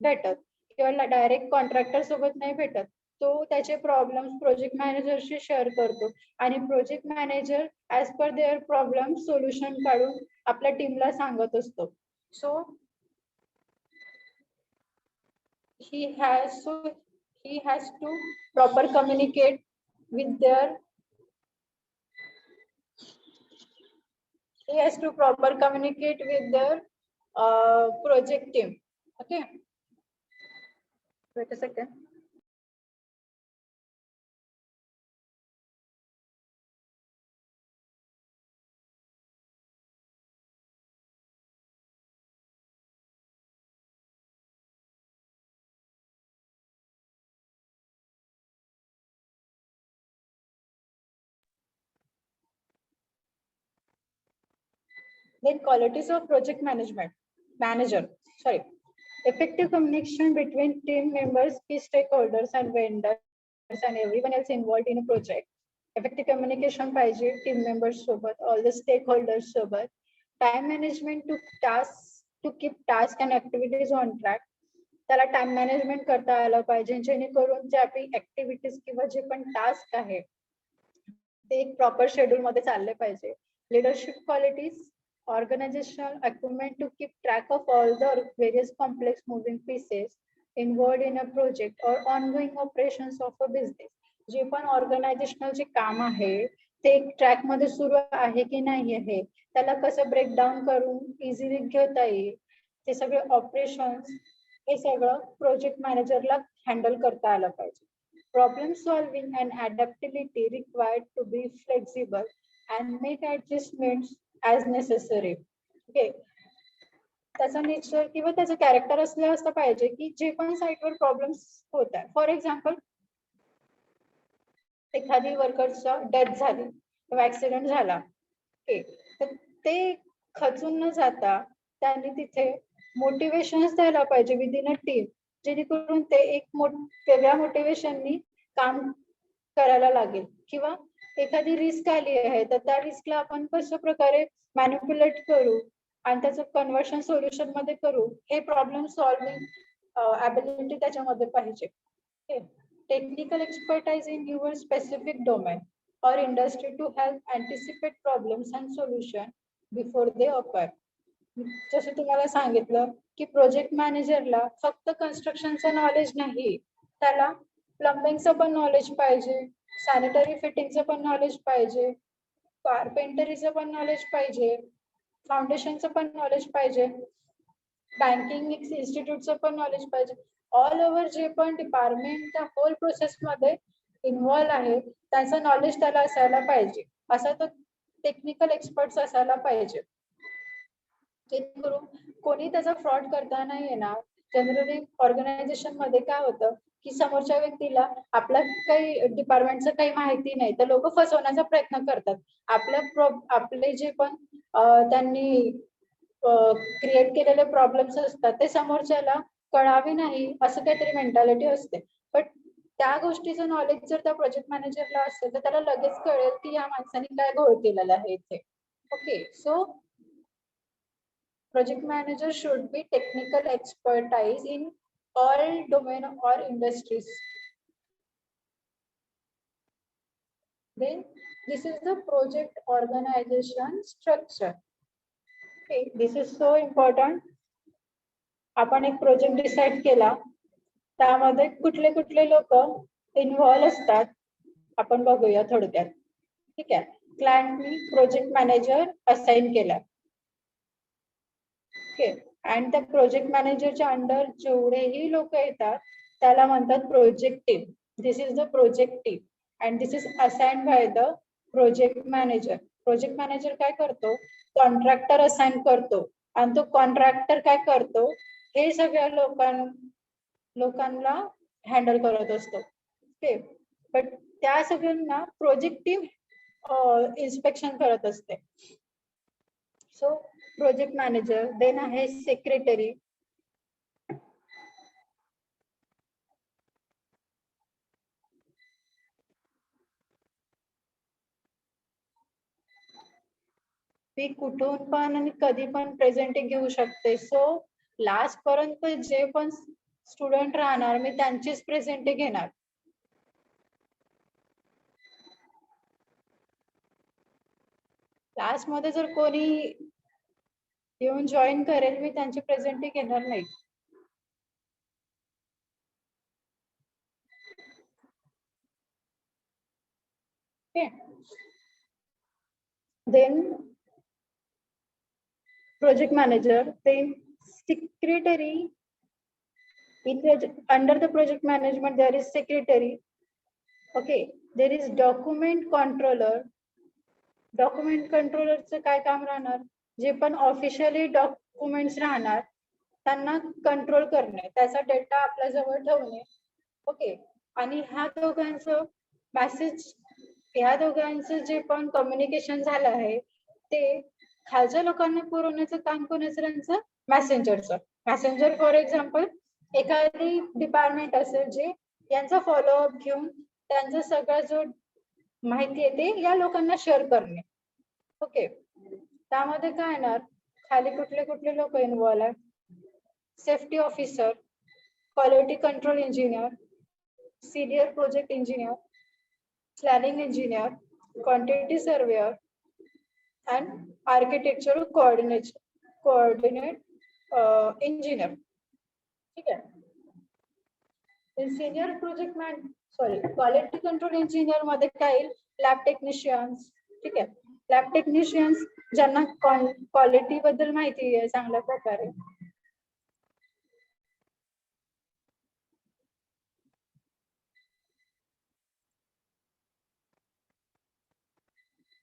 Speaker 1: भेटत किंवा डायरेक्ट कॉन्ट्रॅक्टर सोबत नाही भेटत. तो त्याचे प्रॉब्लेम प्रोजेक्ट मॅनेजरशी शेअर करतो आणि project manager as per their problem solution काढून आपल्या टीमला सांगत असतो. So he has to proper communicate with their project team. Okay, wait a second. Then qualities of project manager. Sorry. Effective communication between team members, key stakeholders and vendors and everyone else involved in a project. Effective communication पाहिजे team members सोबत, all the stakeholders सोबत. Time management to keep tasks and activities on track. त्याला time management करता आलं पाहिजे, जेणेकरून जे आपली ऍक्टिव्हिटीज किंवा जे पण टास्क आहे ते एक प्रॉपर शेड्यूल मध्ये चालले पाहिजे. Leadership qualities, organizational acumen to keep track of all the various complex moving pieces involved in a project or ongoing operations of a business. जे पण ऑर्गनायझेशनल जे काम आहे ते एक ट्रॅक मध्ये सुरू आहे की नाही आहे, त्याला कसं ब्रेकडाऊन करून इझिली घेता येईल, ते सगळे ऑपरेशन्स, हे सगळं प्रोजेक्ट मॅनेजरला हँडल करता आलं पाहिजे. Problem solving and adaptability required to be flexible and make adjustments as necessary. Okay. त्याचा नेचर किंवा त्याचं कॅरेक्टर असलं असं पाहिजे की जे पण साईटवर प्रॉब्लेम्स होत आहे, फॉर एक्झाम्पल एखादी वर्करचा डेथ झाली किंवा ऍक्सिडेंट झाला, ओके, तर ते खचून न जाता त्यांनी तिथे मोटिवेशन्स द्यायला पाहिजे विदिन अ टीम, जेणेकरून ते एक वेगळ्या मोटिवेशननी काम करायला लागेल. किंवा एखादी रिस्क आली आहे तर त्या रिस्कला आपण कशा प्रकारे मॅनिप्युलेट करू आणि त्याचं कन्व्हर्शन सोल्युशन मध्ये करू, हे प्रॉब्लेम सॉल्विंग ॲबिलिटी त्याच्यामध्ये पाहिजे. Technical expertise in your specific domain or industry to help anticipate problems and solution before they occur. जसं तुम्हाला सांगितलं की प्रोजेक्ट मॅनेजरला फक्त कन्स्ट्रक्शनचं नॉलेज नाही, त्याला प्लंबिंगचं पण नॉलेज पाहिजे, सॅनिटरी फिटिंगचं पण नॉलेज पाहिजे, कारपेंटरीचं पण नॉलेज पाहिजे, फाउंडेशनचं पण नॉलेज पाहिजे, बँकिंग इन्स्टिट्यूटचं पण नॉलेज पाहिजे. ऑल ओव्हर जे पण डिपार्टमेंट त्या होल प्रोसेस मध्ये इन्व्हॉल्व आहे त्याचं नॉलेज त्याला असायला पाहिजे. असा तो टेक्निकल एक्सपर्ट असायला पाहिजे, जेणेकरून कोणी त्याचा फ्रॉड करता नाही येणार. जनरली ऑर्गनायझेशन मध्ये काय होतं की समोरच्या व्यक्तीला आपल्या काही डिपार्टमेंटचं काही माहिती नाही, तर लोक फसवण्याचा प्रयत्न करतात. आपले जे पण त्यांनी क्रिएट केलेले प्रॉब्लेम्स असतात ते समोरच्याला कळावे नाही असं काहीतरी मेंटॅलिटी असते. बट त्या गोष्टीचं नॉलेज जर त्या प्रोजेक्ट मॅनेजरला असेल तर त्याला लगेच कळेल की या माणसाने काय घोळ केलेला आहे इथे. Okay, so project manager should be technical expertise in all domain or industries. Then this is the project organization structure. Okay, this is so important. आपण एक प्रोजेक्ट डिसाइड केला, त्यामध्ये कुठले कुठले लोक इन्व्हॉल्व असतात आपण बघूया थोडक्यात. ठीक आहे, क्लायंटनी प्रोजेक्ट मॅनेजर असाइन केला. ओके, आणि त्या प्रोजेक्ट मॅनेजरच्या अंडर जेवढेही लोक येतात त्याला म्हणतात project team. This is the project team and this is assigned by the project manager. Project manager काय करतो, कॉन्ट्रॅक्टर असाइन करतो आणि तो कॉन्ट्रॅक्टर काय करतो, हे सगळ्या लोकांना हँडल करत असतो. ओके, बट त्या सगळ्यांना प्रोजेक्ट टीम इन्स्पेक्शन करत असते. सो प्रोजेक्ट मॅनेजर, देन आहे सेक्रेटरी, ती कुठून पण आणि कधी पण प्रेझेंटिंग घेऊ शकते. सो लास्ट पर्यंत जे पण स्टुडंट राहणार मी त्यांचीच प्रेझेंटिंग घेणार. लास्ट मध्ये जर कोणी येऊन जॉईन करेल मी त्यांची प्रेझेंटिंग घेणार नाही. Okay, then project manager, then secretary. Under the project management there is secretary. Okay, there is document controller. Document कंट्रोलरचं काय काम राहणार, जे पण ऑफिशियली डॉक्युमेंट्स राहणार त्यांना कंट्रोल करणे, त्याचा डेटा आपल्या जवळ ठेवणे. ओके, आणि ह्या दोघांचं जे पण कम्युनिकेशन झालं आहे ते खालच्या लोकांना पुरवण्याचं काम कोणाचं राहायचं, मॅसेंजरचं. मॅसेंजर फॉर एक्झाम्पल एखादी डिपार्टमेंट असेल जे यांचा फॉलोअप घेऊन त्यांचा सगळा जो माहिती आहे ते या लोकांना शेअर करणे. ओके, त्यामध्ये काय येणार, खाली कुठले कुठले लोक इन्व्हॉल्व आहेत, safety officer, quality control engineer, senior project engineer, planning engineer, quantity surveyor and architectural coordinate engineer. ठीक आहे, सिनियर क्वालिटी कंट्रोल इंजिनियर मध्ये काय, लॅब टेक्निशियन्स. ठीक आहे, लॅब टेक्निशियन्स ज्यांना क्वालिटी बद्दल माहिती आहे चांगल्या प्रकारे.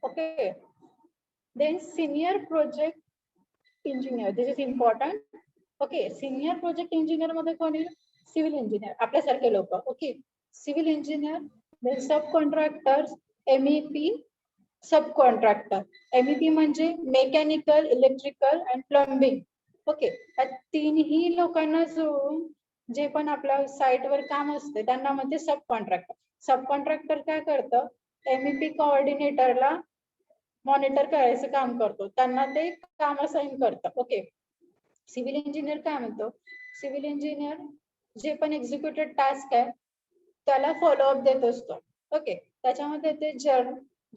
Speaker 1: Okay, then senior project engineer, this is important. Okay, senior project engineer मध्ये कोण आहे, सिव्हिल इंजिनियर, आपल्यासारखे लोक. ओके, सिव्हिल इंजिनियर, देन सब कॉन्ट्रॅक्टर, MEP, सब कॉन्ट्रॅक्टर. MEP म्हणजे mechanical, electrical and plumbing. Okay, या तीनही लोकांना जोडून जे पण आपल्या साईटवर काम असते त्यांना म्हणते सब कॉन्ट्रॅक्टर. सब कॉन्ट्रॅक्टर काय करतं, MEP कोऑर्डिनेटरला मॉनिटर करायचं काम करतो, त्यांना ते काम असाइन करतं. ओके. सिव्हिल इंजिनियर काय म्हणतो, सिव्हिल इंजिनियर जे पण एक्झिक्युटेड टास्क आहे त्याला फॉलोअप देत असतो. ओके. त्याच्यामध्ये ते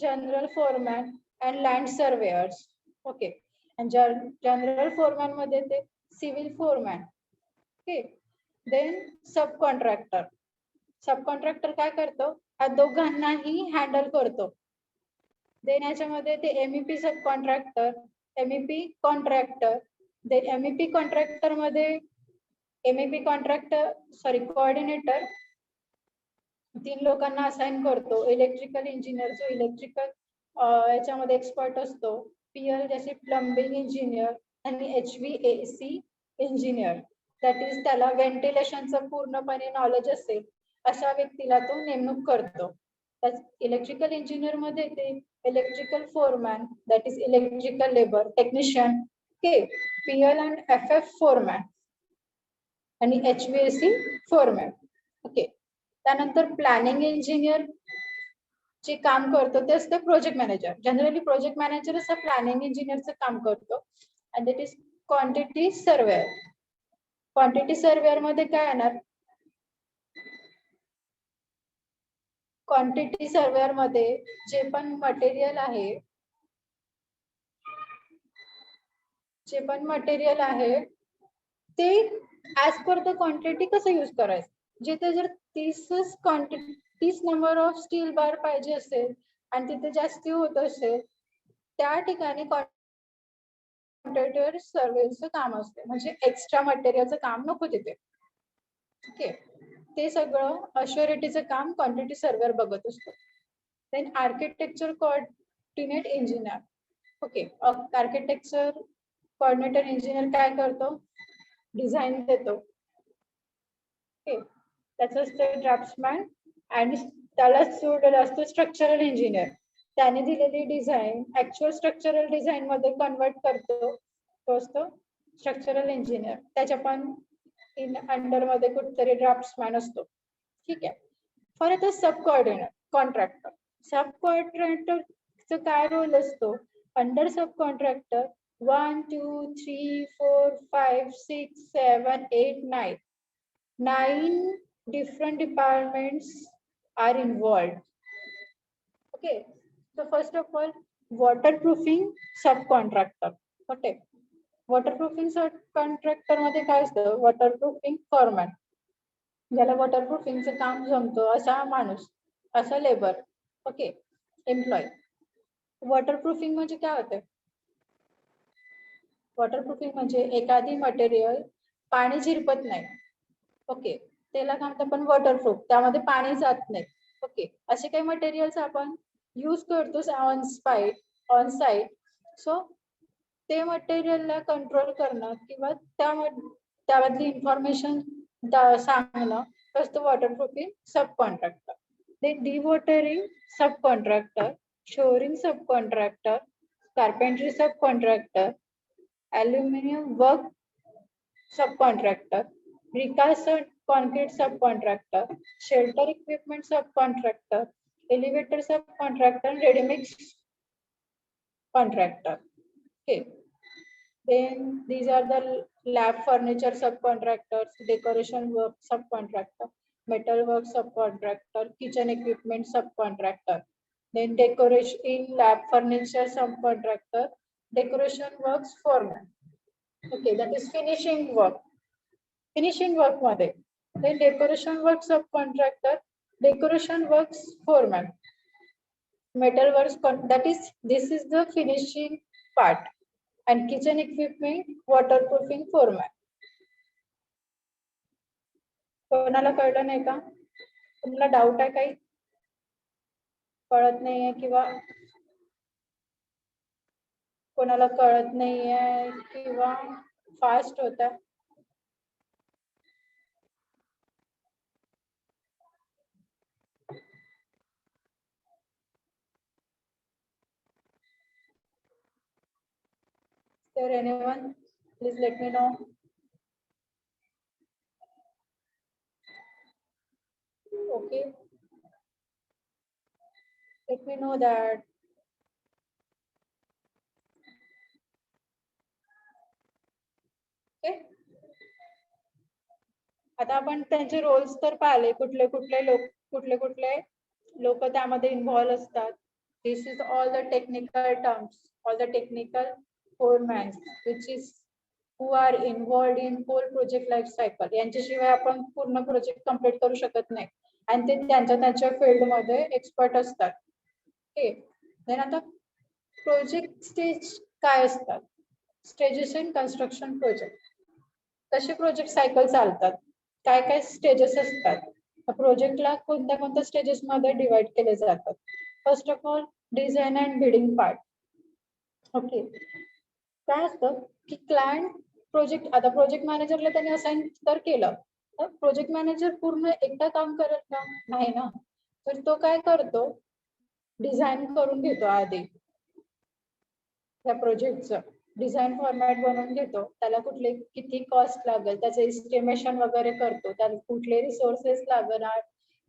Speaker 1: general foreman and land surveyors. Okay. General foreman मध्ये ते civil foreman. Okay. Then subcontractor. Subcontractor काय करतो, या दोघांनाही हँडल करतो. देन याच्यामध्ये ते MEP subcontractor, MEP contractor. Then MEP contractor मध्ये एमईपी कॉन्ट्रॅक्टर कोऑर्डिनेटर 3 लोकांना असाइन करतो. इलेक्ट्रिकल इंजिनियर जो इलेक्ट्रिकल याच्यामध्ये एक्सपर्ट असतो. पीएल जसे प्लंबिंग इंजिनियर आणि HVAC इंजिनियर, दॅट इज त्याला व्हेंटिलेशनचं पूर्णपणे नॉलेज असेल अशा व्यक्तीला तो नेमणूक करतो. इलेक्ट्रिकल इंजिनियर मध्ये ते electrical foreman, that is electrical labour technician. Okay. PL and FF foreman आणि HVAC फोरमॅन. ओके. त्यानंतर प्लॅनिंग इंजिनियर जे काम करतो ते असतं project manager. Generally project manager असं प्लॅनिंग इंजिनियरचं काम करतो. And that is quantity surveyor. Quantity surveyor मध्ये काय येणार, क्वांटिटी सर्वेअर मध्ये जे पण मटेरियल आहे ते ऍज पर द क्वांटिटी कसं यूज करायचं. जिथे जर 30 नंबर ऑफ स्टील बार पाहिजे असेल आणि तिथे जास्ती होत असेल, त्या ठिकाणी क्वांटिटी सर्वेचं काम असते, म्हणजे एक्स्ट्रा मटेरियलचं काम नको तिथे. ओके. ते सगळं अश्युरिटीचं काम क्वांटिटी सर्वेअर बघत असतो. Then architecture coordinate engineer. Okay. Architecture coordinator engineer काय करतो, डिझाईन देतो. ओके. त्याचं असतं ड्राफ्ट्समॅन आणि त्याला जोडलेला असतो स्ट्रक्चरल इंजिनियर. त्याने दिलेली डिझाईन ऍक्च्युअल स्ट्रक्चरल डिझाईन मध्ये कन्वर्ट करतो, तो असतो स्ट्रक्चरल इंजिनियर. त्याच्या पण अंडर मध्ये कुठेतरी ड्राफ्ट्समॅन असतो. ठीक आहे. परत सब कॉन्ट्रॅक्टर. सब कॉन्ट्रॅक्टरचा काय रोल असतो, under sub contractor 1 2 3 4 5 6 7 8 9 different departments are involved. Okay. So first of all, waterproofing subcontractor. Okay. Waterproofing subcontractor मध्ये काय असतं, वॉटरप्रूफिंग फॉरमॅन. ज्याला वॉटरप्रूफिंगचं काम जमतं असा माणूस, असा लेबर. ओके. एम्प्लॉय. वॉटरप्रूफिंग म्हणजे काय होतं, वॉटरप्रूफिंग म्हणजे एखादी मटेरियल पाणी झिरपत नाही. ओके. त्याला काय म्हणतो आपण वॉटरप्रूफ, त्यामध्ये पाणी जात नाही. ओके. असे काही मटेरियल्स आपण यूज करतो ऑन साइट. सो ते मटेरियलला कंट्रोल करणं किंवा त्यामधली इन्फॉर्मेशन सांगणं असतं waterproofing subcontractor. Then dewatering subcontractor, shoring subcontractor, carpentry subcontractor, aluminium work subcontractor, precast concrete subcontractor, shelter equipment subcontractor, elevator subcontractor, ready mix contractor. Okay. Then these are the lab furniture subcontractors, decoration work subcontractor, metal work subcontractor, kitchen equipment subcontractor. Then decoration in lab furniture subcontractor, decoration works foreman. Okay, that is finishing work. Finishing work मध्ये ते decoration work sub contractor, decoration works foreman, metal work, that is this is the finishing part. And kitchen equipment waterproofing foreman. कोणाला कळलं नाही का, तुम्हाला doubt आहे काही, कळत नाहीये किंवा कोणाला कळत नाहीये किंवा फास्ट होता. Is there anyone? Please let me know. Okay. Let me know that. Okay, आता आपण त्यांचे रोल्स तर पाहिले, कुठले कुठले लोक त्यामध्ये इन्व्हॉल्व असतात. This is all the technical terms, all the technical foremans which is who are involved in whole project life cycle. यांच्याशिवाय आपण पूर्ण प्रोजेक्ट कम्प्लीट करू शकत नाही आणि ते त्यांच्या फील्ड मध्ये एक्सपर्ट असतात. ओके, देन आता प्रोजेक्ट स्टेज काय असतात? Stages in construction project. कसे प्रोजेक्ट सायकल चालतात, काय काय स्टेजेस असतात, प्रोजेक्टला कोणत्या स्टेजेस मध्ये डिवाइड केले जातात. First of all design and building part. Okay, काय असतं की क्लायंट प्रोजेक्ट, आता प्रोजेक्ट मॅनेजरला त्यांनी असाइन तर केलं, तर प्रोजेक्ट मॅनेजर पूर्ण एकटा काम करेल का? नाही ना. तर तो काय करतो, डिझाईन करून घेतो आधी त्या प्रोजेक्टचं डिझाईन फॉर्मॅट बनवून घेतो, त्याला कुठले किती कॉस्ट लागेल त्याचं एस्टिमेशन वगैरे करतो, त्याला कुठले रिसोर्सेस लागणार,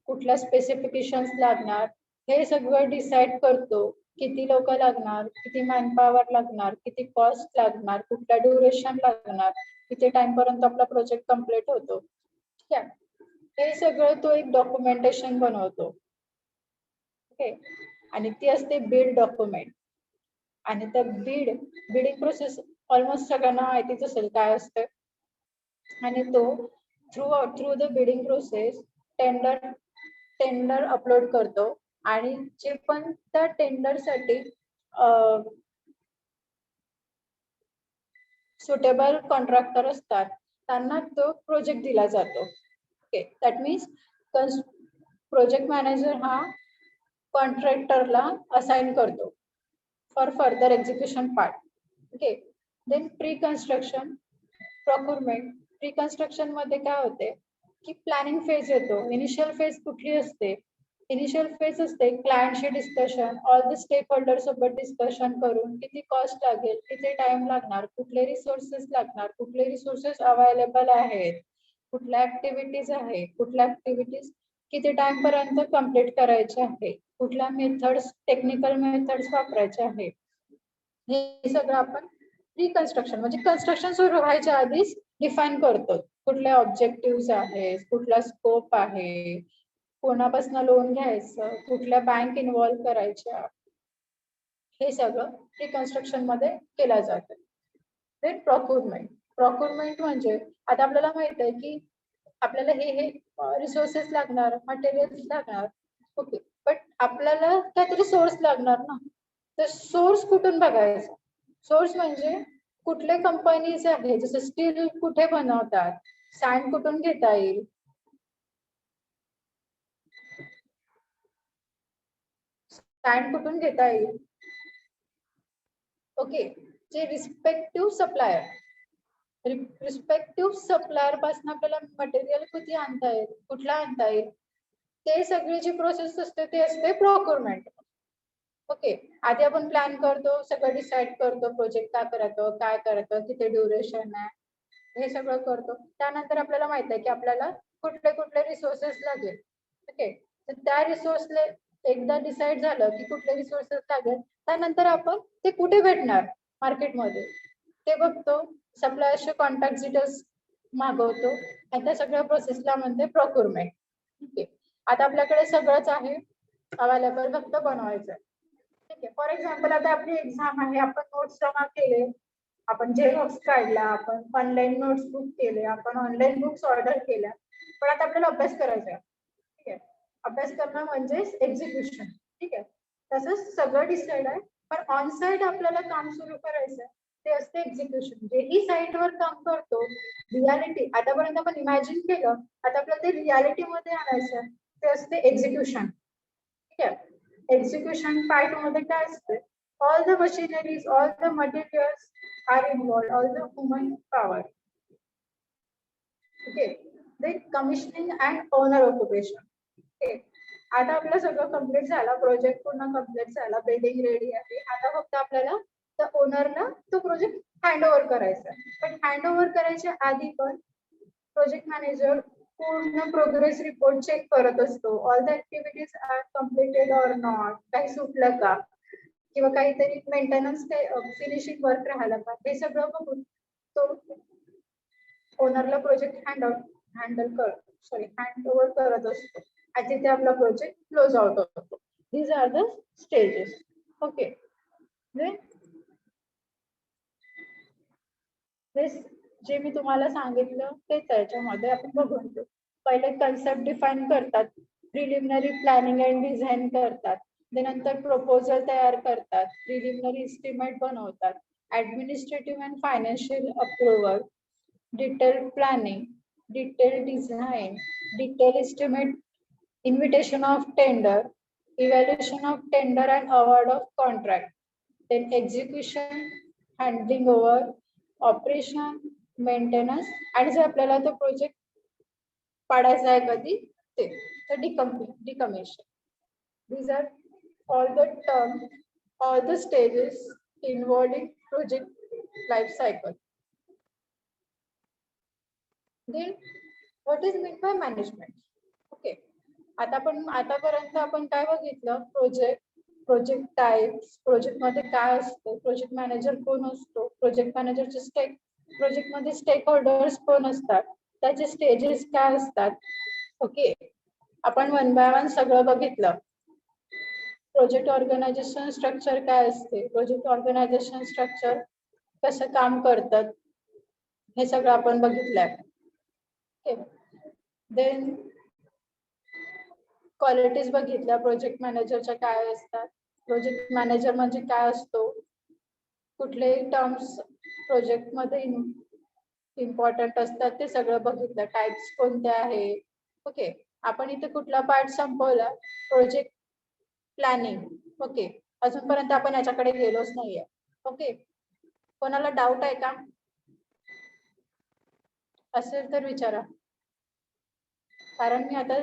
Speaker 1: कुठल्या स्पेसिफिकेशन्स लागणार, हे सगळं डिसाइड करतो. किती लोक लागणार, किती मॅनपॉवर लागणार, किती कॉस्ट लागणार, कुठला ड्युरेशन लागणार, किती टाइम पर्यंत आपला प्रोजेक्ट कम्प्लीट होतो. ठीक आहे, हे सगळं तो एक डॉक्युमेंटेशन बनवतो. ओके, आणि ती असते बिल्ड डॉक्युमेंट. आणि त्या बिडिंग प्रोसेस ऑलमोस्ट सगळ्यांना माहितीच असेल काय असतं. आणि तो through the bidding process tender upload करतो आणि जे पण त्या टेंडरसाठी सुटेबल कॉन्ट्रॅक्टर असतात त्यांना तो प्रोजेक्ट दिला जातो. Okay, that means project manager हा कॉन्ट्रॅक्टरला असाइन करतो for further execution part. Okay, then pre construction procurement. Pre construction मध्ये काय होते की प्लॅनिंग फेज येतो. इनिशियल फेज कुठली असते? इनिशियल फेज असते क्लायंटशी discussion, all the stakeholder सोबत डिस्कशन करून किती कॉस्ट लागेल, किती टाइम लागणार, कुठले रिसोर्सेस लागणार, कुठले रिसोर्सेस अवेलेबल आहेत, कुठल्या ऍक्टिव्हिटीज आहे, कुठल्या ऍक्टिव्हिटीज किती टाइम पर्यंत कम्प्लीट करायचे आहे, कुठल्या मेथड्स, टेक्निकल मेथड्स वापरायचे आहे, हे सगळं आपण प्री कन्स्ट्रक्शन म्हणजे कन्स्ट्रक्शन सुरू व्हायच्या आधीच डिफाईन करतो. कुठले ऑब्जेक्टिव्ह आहेत, कुठला स्कोप आहे, कोणापासून लोन घ्यायचं, कुठल्या बँक इन्व्हॉल्व करायच्या, हे सगळं प्री कन्स्ट्रक्शन मध्ये केलं जातं. देन प्रोक्युरमेंट म्हणजे आता आपल्याला माहित आहे की आपल्याला हे रिसोर्सेस लागणार, मटेरियल्स लागणार. ओके, बट आपल्याला काहीतरी सोर्स लागणार ना. तर सोर्स कुठून बघायचा? सोर्स म्हणजे कुठले कंपनीज आहेत, जसं स्टील कुठे बनवतात, सँड कुठून घेता येईल, सँड कुठून घेता येईल. ओके, जे रिस्पेक्टिव्ह सप्लायर पासून आपल्याला मटेरियल किती आणता येईल, कुठला आणता येईल, ते सगळी जी प्रोसेस असते ते असते प्रोक्युरमेंट. ओके, आधी आपण प्लॅन करतो, सगळं डिसाइड करतो, प्रोजेक्ट काय करायचं, किती ड्युरेशन आहे, हे सगळं करतो. त्यानंतर आपल्याला माहित आहे की आपल्याला कुठले रिसोर्सेस लागेल. ओके, तर त्या रिसोर्सले एकदा डिसाइड झालं की कुठले रिसोर्सेस लागेल, त्यानंतर आपण ते कुठे भेटणार मार्केटमध्ये ते बघतो, सप्लायरचे कॉन्टॅक्ट डिटेल्स मागवतो आणि त्या सगळ्या प्रोसेसला म्हणते प्रोक्युरमेंट. ओके, आता आपल्याकडे सगळंच आहे अवेलेबल, फक्त बनवायचं. ठीक आहे, फॉर एक्झाम्पल आता आपली एक्झाम आहे, आपण नोट्स जमा केले, आपण झेरॉक्स काढला, आपण ऑनलाईन नोट्स बुक केले, आपण ऑनलाईन बुक्स ऑर्डर केल्या, पण आता आपल्याला अभ्यास करायचा आहे. ठीक आहे, अभ्यास करणं म्हणजेच एक्झिक्युशन. ठीक आहे, तसंच सगळं डिसाइड आहे, पण ऑन साइड आपल्याला काम सुरू करायचं आहे, ते असते एक्झिक्युशन. जेही साईटवर काम करतो, रियालिटी आतापर्यंत आपण इमॅजिन केलं, आता आपल्याला ते रियालिटी मध्ये आणायचं, ते असते एक्झिक्युशन. ठीक आहे, एक्झिक्युशन पार्ट मध्ये काय असते, all the machineries, all the materials are involve, all the human power. Okay, then commissioning and owner occupation. Okay, आता आपलं सगळं कम्प्लीट झाला, प्रोजेक्ट पूर्ण कम्प्लीट झाला, बिल्डिंग रेडी आहे. आता फक्त आपल्याला त्या ओनरला तो प्रोजेक्ट हँड ओव्हर करायचा. पण हँड ओव्हर करायच्या आधी पण प्रोजेक्ट मॅनेजर पूर्ण प्रोग्रेस रिपोर्ट चेक करत असतो. All the activities are completed or not, काही सुटलं का, किंवा काहीतरी मेंटेनन्स फिनिशिंग वर्क राहिलं का, हे सगळं बघून तो ओनरला प्रोजेक्ट हँड ओव्हर करत असतो आणि तिथे आपला प्रोजेक्ट क्लोज आउट होतो. These are the stages. Okay. जे मी तुम्हाला सांगितलं ते त्याच्यामध्ये आपण बघून घेऊ. पहिले कन्सेप्ट डिफाईन करतात, प्रिलिमिनरी प्लॅनिंग अँड डिझाईन करतात, नंतर प्रपोजल तयार करतात, प्रिलिमिनरी एस्टिमेट बनवतात, administrative and financial approval, detail planning, detail design, detail estimate, invitation of tender, evaluation of tender and award of contract, then execution, handling over, operation, maintenance, आणि जर आपल्याला तो project पाडायचा आहे कधी ते तर decommission. These are all the terms, all the stages involved in project life cycle. Then what is meant by management? Okay. आतापर्यंत आपण काय बघितलं? प्रोजेक्ट टाइप्स, प्रोजेक्ट मध्ये काय असतं, प्रोजेक्ट मॅनेजर कोण असतो, प्रोजेक्ट मॅनेजरचे प्रोजेक्ट मध्ये स्टेक होल्डर्स कोण असतात, त्याचे स्टेजेस काय असतात. ओके. आपण वन बाय वन सगळं बघितलं. प्रोजेक्ट ऑर्गनायझेशन स्ट्रक्चर काय असते, प्रोजेक्ट ऑर्गनायझेशन स्ट्रक्चर कसं काम करतात, हे सगळं आपण बघितलंय. देन क्वालिटीज बघितल्या प्रोजेक्ट मॅनेजरच्या काय असतात, प्रोजेक्ट मॅनेजर म्हणजे काय असतो, कुठलेही टर्म्स प्रोजेक्ट मध्ये इम्पॉर्टंट असतात ते सगळं बघितलं. टाइप्स कोणते आहे. ओके. आपण इथे कुठला पार्ट संपवला? Project planning. ओके. अजूनपर्यंत आपण याच्याकडे गेलोच नाहीये. ओके. कोणाला डाऊट आहे का? असेल तर विचारा, कारण मी आता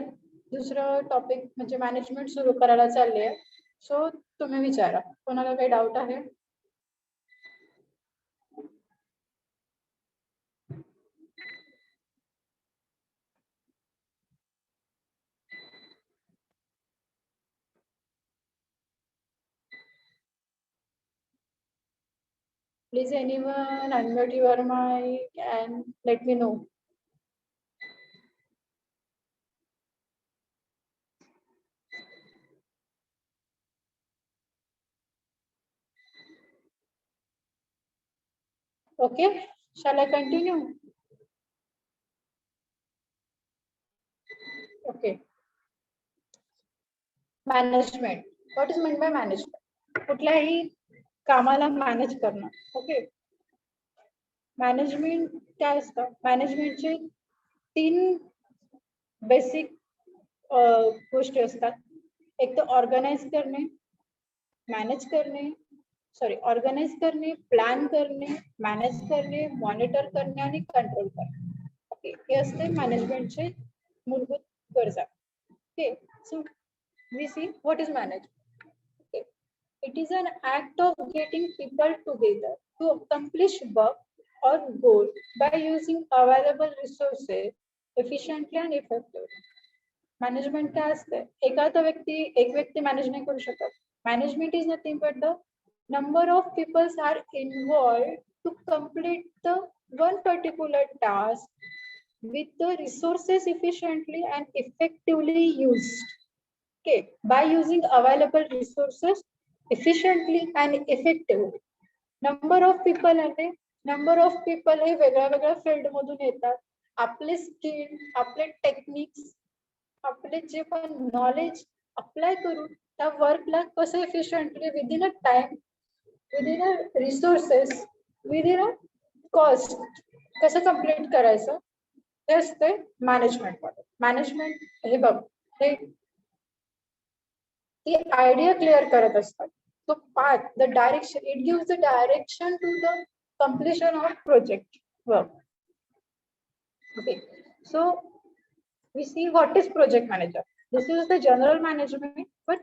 Speaker 1: दुसरं टॉपिक म्हणजे मॅनेजमेंट सुरू करायला चालले. सो तुम्ही विचारा, कोणाला काही डाऊट आहे? Please anyone unmute your mic and let me know. Okay, shall I continue? Okay. Management. What is meant by management? कुठल्याही कामाला मॅनेज करणं. ओके. मॅनेजमेंट काय असतं? मॅनेजमेंटचे 3 बेसिक गोष्टी असतात. एक तर ऑर्गनाइज करणे, मॅनेज करणे, ऑर्गनाइज करणे, प्लॅन करणे, मॅनेज करणे, मॉनिटर करणे आणि कंट्रोल करणे. ओके. हे असते मॅनेजमेंटचे मूलभूत गरजा. Okay. So we see what is management. Okay. It is an act of getting people together to accomplish work or goal by using available resources efficiently and effectively. Management काय असते? एक व्यक्ती manage नाही करू शकत. Management is nothing but the number of people are involved to complete the one particular task with the resources efficiently and effectively used. Okay, by using available resources efficiently and effectively. Number of people आहे, number of people हे वेगळ्या field मधून येतात. आपले skill, आपले techniques, आपले जे पण नॉलेज अप्लाय करून त्या वर्कला कसं efficiently within a time, within a resources, within a cost कसं कम्प्लीट करायचं ते असते मॅनेजमेंट मध्ये. मॅनेजमेंट हे बघ, हे ती आयडिया क्लिअर करत असतात. तो path, the direction, it gives the direction to the completion of project work. Okay, so we see what is project manager. This is the general management, but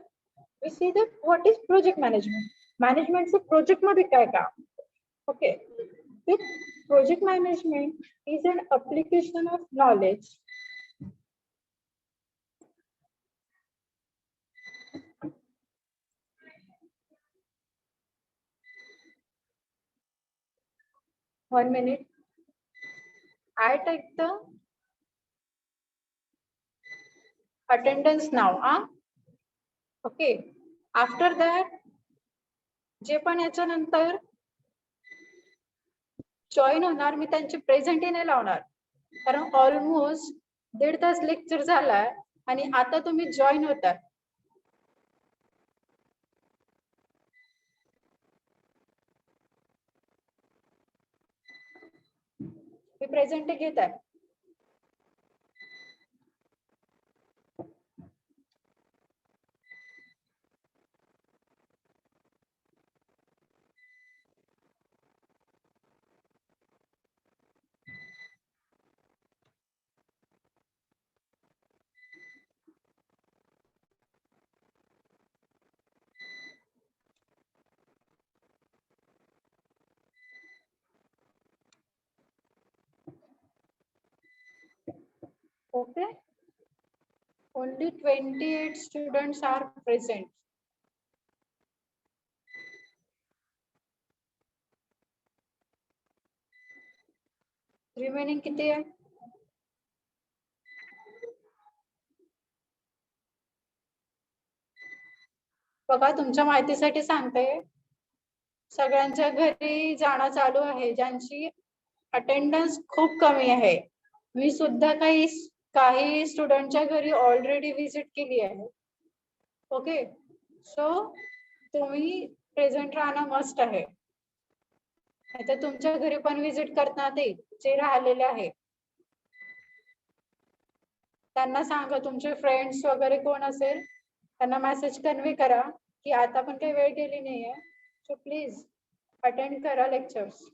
Speaker 1: we see that what is project management. Management say project मध्ये काय काम? Okay, with project management is an application of knowledge. One minute. I take the attendance now. Okay. After that, जे पण याच्यानंतर join होणार मी त्यांची प्रेझेंटही नाही लावणार, कारण ऑलमोस्ट 1.5 तास लेक्चर झालाय आणि आता तुम्ही जॉईन होता. मी प्रेझेंट घेत आहे. Okay. Only 28 students are present. Remaining किती आहे? बघा तुमच्या माहितीसाठी सांगते, सगळ्यांच्या घरी जाणं चालू आहे, ज्यांची अटेंडन्स खूप कमी आहे. मी सुद्धा काही स्टुडंटच्या घरी ऑलरेडी विजिट केली आहे. ओके, सो तुम्ही प्रेझेंट राहणं मस्ट आहे. आता तुमच्या घरी पण विजिट करणार ते जे राहिलेले आहे, त्यांना सांगा, तुमचे फ्रेंड्स वगैरे कोण असेल त्यांना मेसेज कन्वे करा की आता पण काही वेळ गेली नाहीये, सो प्लीज अटेंड करा lectures.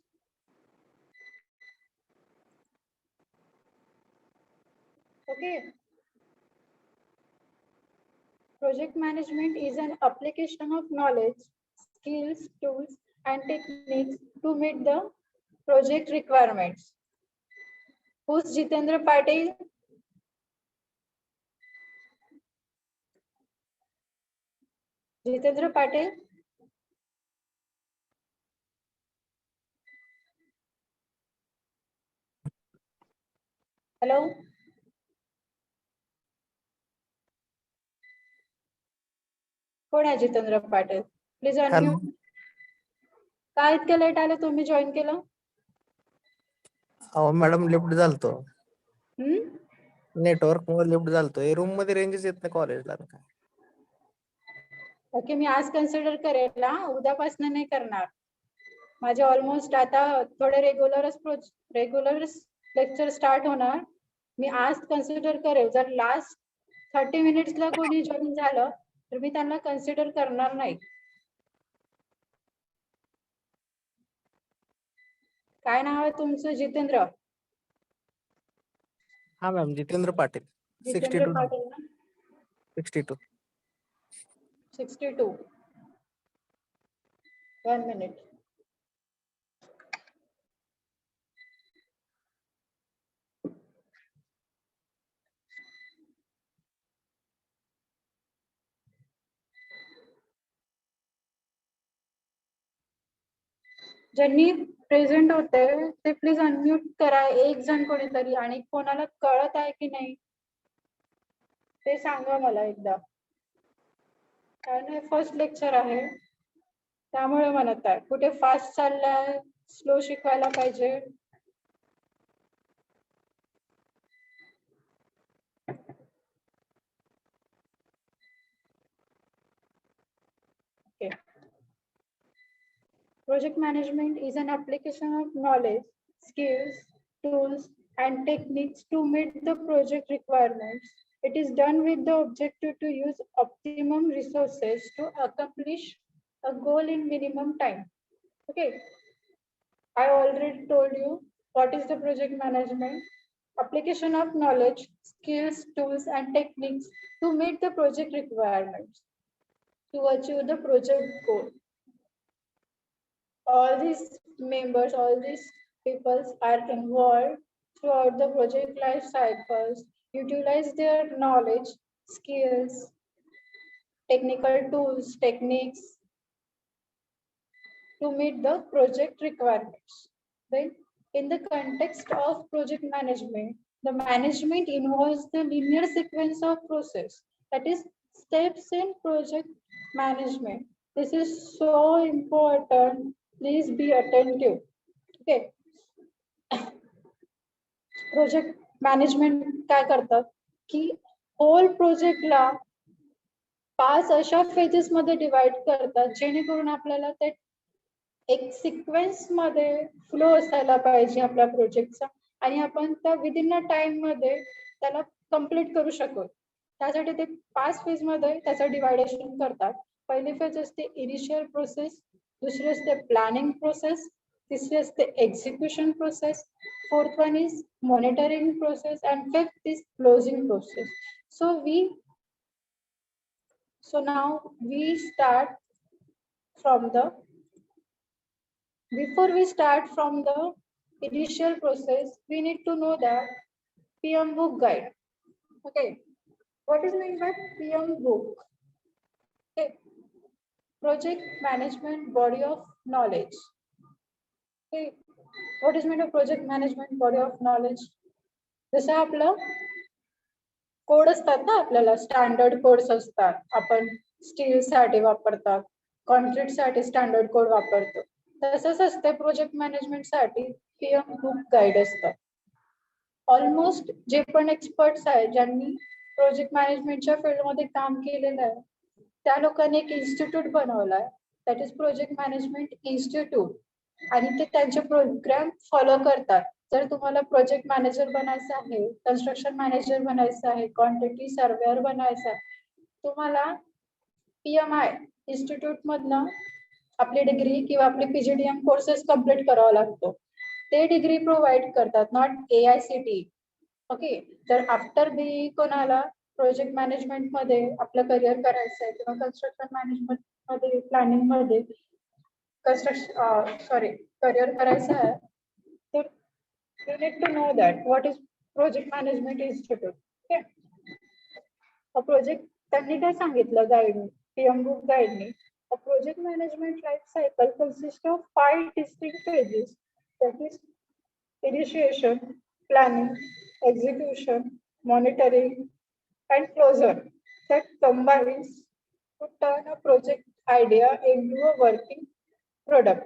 Speaker 1: Okay. Project management is an application of knowledge, skills, tools, and techniques to meet the project requirements. Who's Jitendra Patil? Jitendra Patil? Hello? कोण आहे जितेंद्र पाटील? Please unmute. काय इतक्या लेट आले तुम्ही जॉईन केलं?
Speaker 3: अहो madam lift झालतो, network मुळे lift झालतो. Room मध्ये रेंजच येत नाही कॉलेजला.
Speaker 1: ओके, मी आज कन्सिडर करेल, उद्यापासून नाही करणार. माझे ऑलमोस्ट आता थोडे रेग्युलर लेक्चर स्टार्ट होणार. मी आज कन्सिडर करेल, जर लास्ट 30 मिनिट्सला कोणी जॉईन झालं तर मी त्यांना कन्सिडर करणार नाही. काय नाव आहे तुमचं? जितेंद्र?
Speaker 3: हा मॅम, जितेंद्र पाटील.
Speaker 1: जितेंद्र पाटील ना?
Speaker 3: 62.
Speaker 1: 62. 1 minute. ज्यांनी प्रेझेंट होते ते प्लीज अनम्यूट करा, एक जण कोणीतरी. आणि कोणाला कळत आहे की नाही ते सांगा मला एकदा, कारण हे फर्स्ट लेक्चर आहे त्यामुळे म्हणत आहे. कुठे फास्ट चाललाय, स्लो शिकवायला पाहिजे. Okay. Project management is an application of knowledge, skills, tools, and techniques to meet the project requirements. It is done with the objective to use optimum resources to accomplish a goal in minimum time. Okay. I already told you what is the project management. Application of knowledge, skills, tools, and techniques to meet the project requirements to achieve the project goal. All these members, all these people are involved throughout the project life cycles, utilize their knowledge, skills, technical tools, techniques to meet the project requirements. Right? In the context of project management, the management involves the linear sequence of process, that is steps in project management. This is so important. Please be attentive. Okay. Project management काय करतात की hole प्रोजेक्टला 5 अशा phases मध्ये divide करतात जेणेकरून आपल्याला ते एक सिक्वेन्स मध्ये फ्लो असायला पाहिजे आपल्या प्रोजेक्टचा आणि आपण त्या विदिन अ टाइम मध्ये त्याला कम्प्लीट करू शकू. त्यासाठी ते 5 फेज मध्ये त्याचं डिवायडेशन करतात. पहिली फेज असते इनिशियल प्रोसेस, दुसरी असते प्लॅनिंग प्रोसेस, तिसरी असते execution process, fourth one is monitoring process, and fifth is closing process. So now we start from the before we start from the initial process, we need to know that PM book guide. Okay, what is meant by PM book? Okay, project management body of knowledge. Okay, what is meant by project management body of knowledge? जसं आपलं code असतात ना, आपल्याला standard codes असतात, आपण steel साठी वापरतात, concrete साठी स्टँडर्ड कोड वापरतो, तसंच असते प्रोजेक्ट मॅनेजमेंट साठी पीएम बुक गाईड असतात. ऑलमोस्ट जे पण एक्सपर्ट्स आहेत ज्यांनी प्रोजेक्ट मॅनेजमेंटच्या फील्डमध्ये काम केलेलं आहे त्या लोकांनी एक इन्स्टिट्यूट बनवलाय, that is project management institute, आणि ते त्यांचे प्रोग्राम फॉलो करतात. जर तुम्हाला प्रोजेक्ट मॅनेजर बनायचं आहे, कन्स्ट्रक्शन मॅनेजर बनायचं आहे, क्वांटिटी सर्वेअर बनायचं आहे, तुम्हाला PMI इन्स्टिट्यूट मधनं आपली डिग्री किंवा आपली PGDM कोर्सेस कम्प्लीट करावा लागतो. ते डिग्री प्रोव्हाइड करतात, नॉट AICTE. ओके, तर आफ्टर BE कोणाला प्रोजेक्ट मॅनेजमेंट मध्ये आपलं करिअर करायचं आहे किंवा कन्स्ट्रक्शन मॅनेजमेंट मध्ये, प्लॅनिंग मध्ये करिअर करायचं आहे, तर you need to know that what is project management institute. Okay, project त्यांनी काय सांगितलं गाईडनी, PM book गाईडनी, a project management life cycle consists of 5 distinct phases, that is initiation, planning, execution, monitoring, and closure, that combines to turn a project idea into a working product.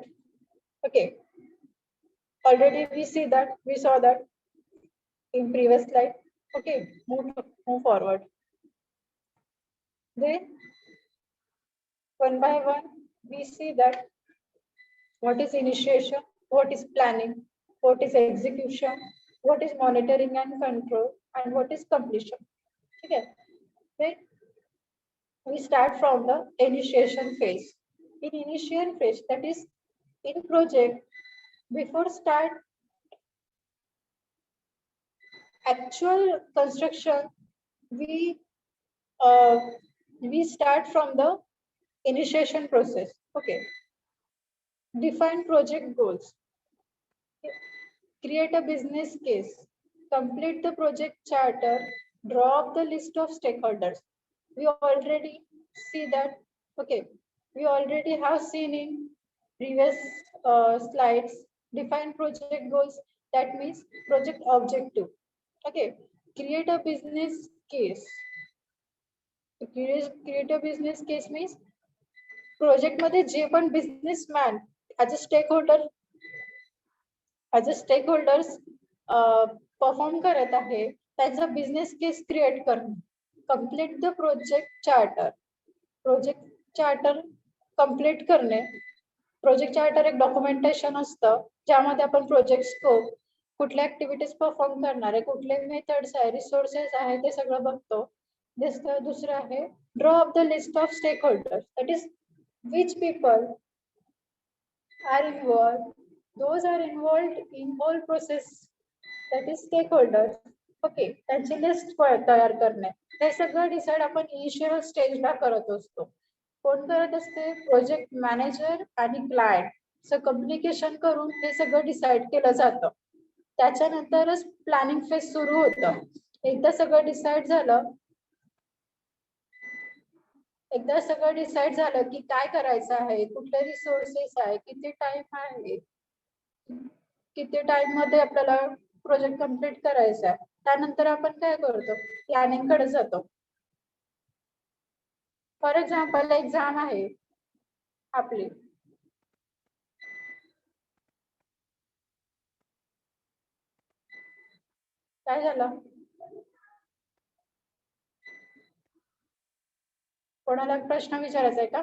Speaker 1: Okay, already we saw that in previous slide. Okay, move forward. Then one by one we see that what is initiation, what is planning, what is execution, what is monitoring and control, and what is completion. Okay, then we start from the initiation phase. In initial phase, that is in project, before start actual construction, we start from the initiation process. Okay, define project goals, create a business case, complete the project charter, draw up the list of stakeholders. We already see that. Okay, we already have seen in previous slides. Define project goals, that means project objective. Okay, create a business case. Create a business case means project मध्ये जे पण businessman as a stakeholders perform करत आहे त्याचा business केस create करणे. Complete the project charter complete करणे. Project charter एक documentation असतं ज्यामध्ये आपण प्रोजेक्ट स्कोप, कुठल्या ऍक्टिव्हिटीज परफॉर्म करणार आहे, कुठले मेथड्स आहे, रिसोर्सेस आहे, ते सगळं बघतो. दुसरं आहे draw up the list of stakeholders, that is which people are involved, those are involved in whole process, that is stakeholders. Okay, त्यांची लिस्ट तयार करणे. हे सगळं डिसाइड आपण इनिशियल स्टेजला करत असतो. कोण करत असते? प्रोजेक्ट मॅनेजर आणि क्लायंट कम्युनिकेशन करून हे सगळं डिसाइड केलं जातं. त्याच्यानंतरच प्लॅनिंग फेज सुरू होतं. एकदा सगळं डिसाइड झालं की काय करायचं आहे, कुठले रिसोर्सेस आहे, किती टाइम आहे, किती टाइम मध्ये आपल्याला प्रोजेक्ट कम्प्लीट करायचा आहे. त्यानंतर आपण काय करतो, प्लॅनिंग कडे जातो. फॉर एक्झाम्पल एक्झाम आहे आपली, काय झालं, कोणाला प्रश्न विचारायचा आहे का?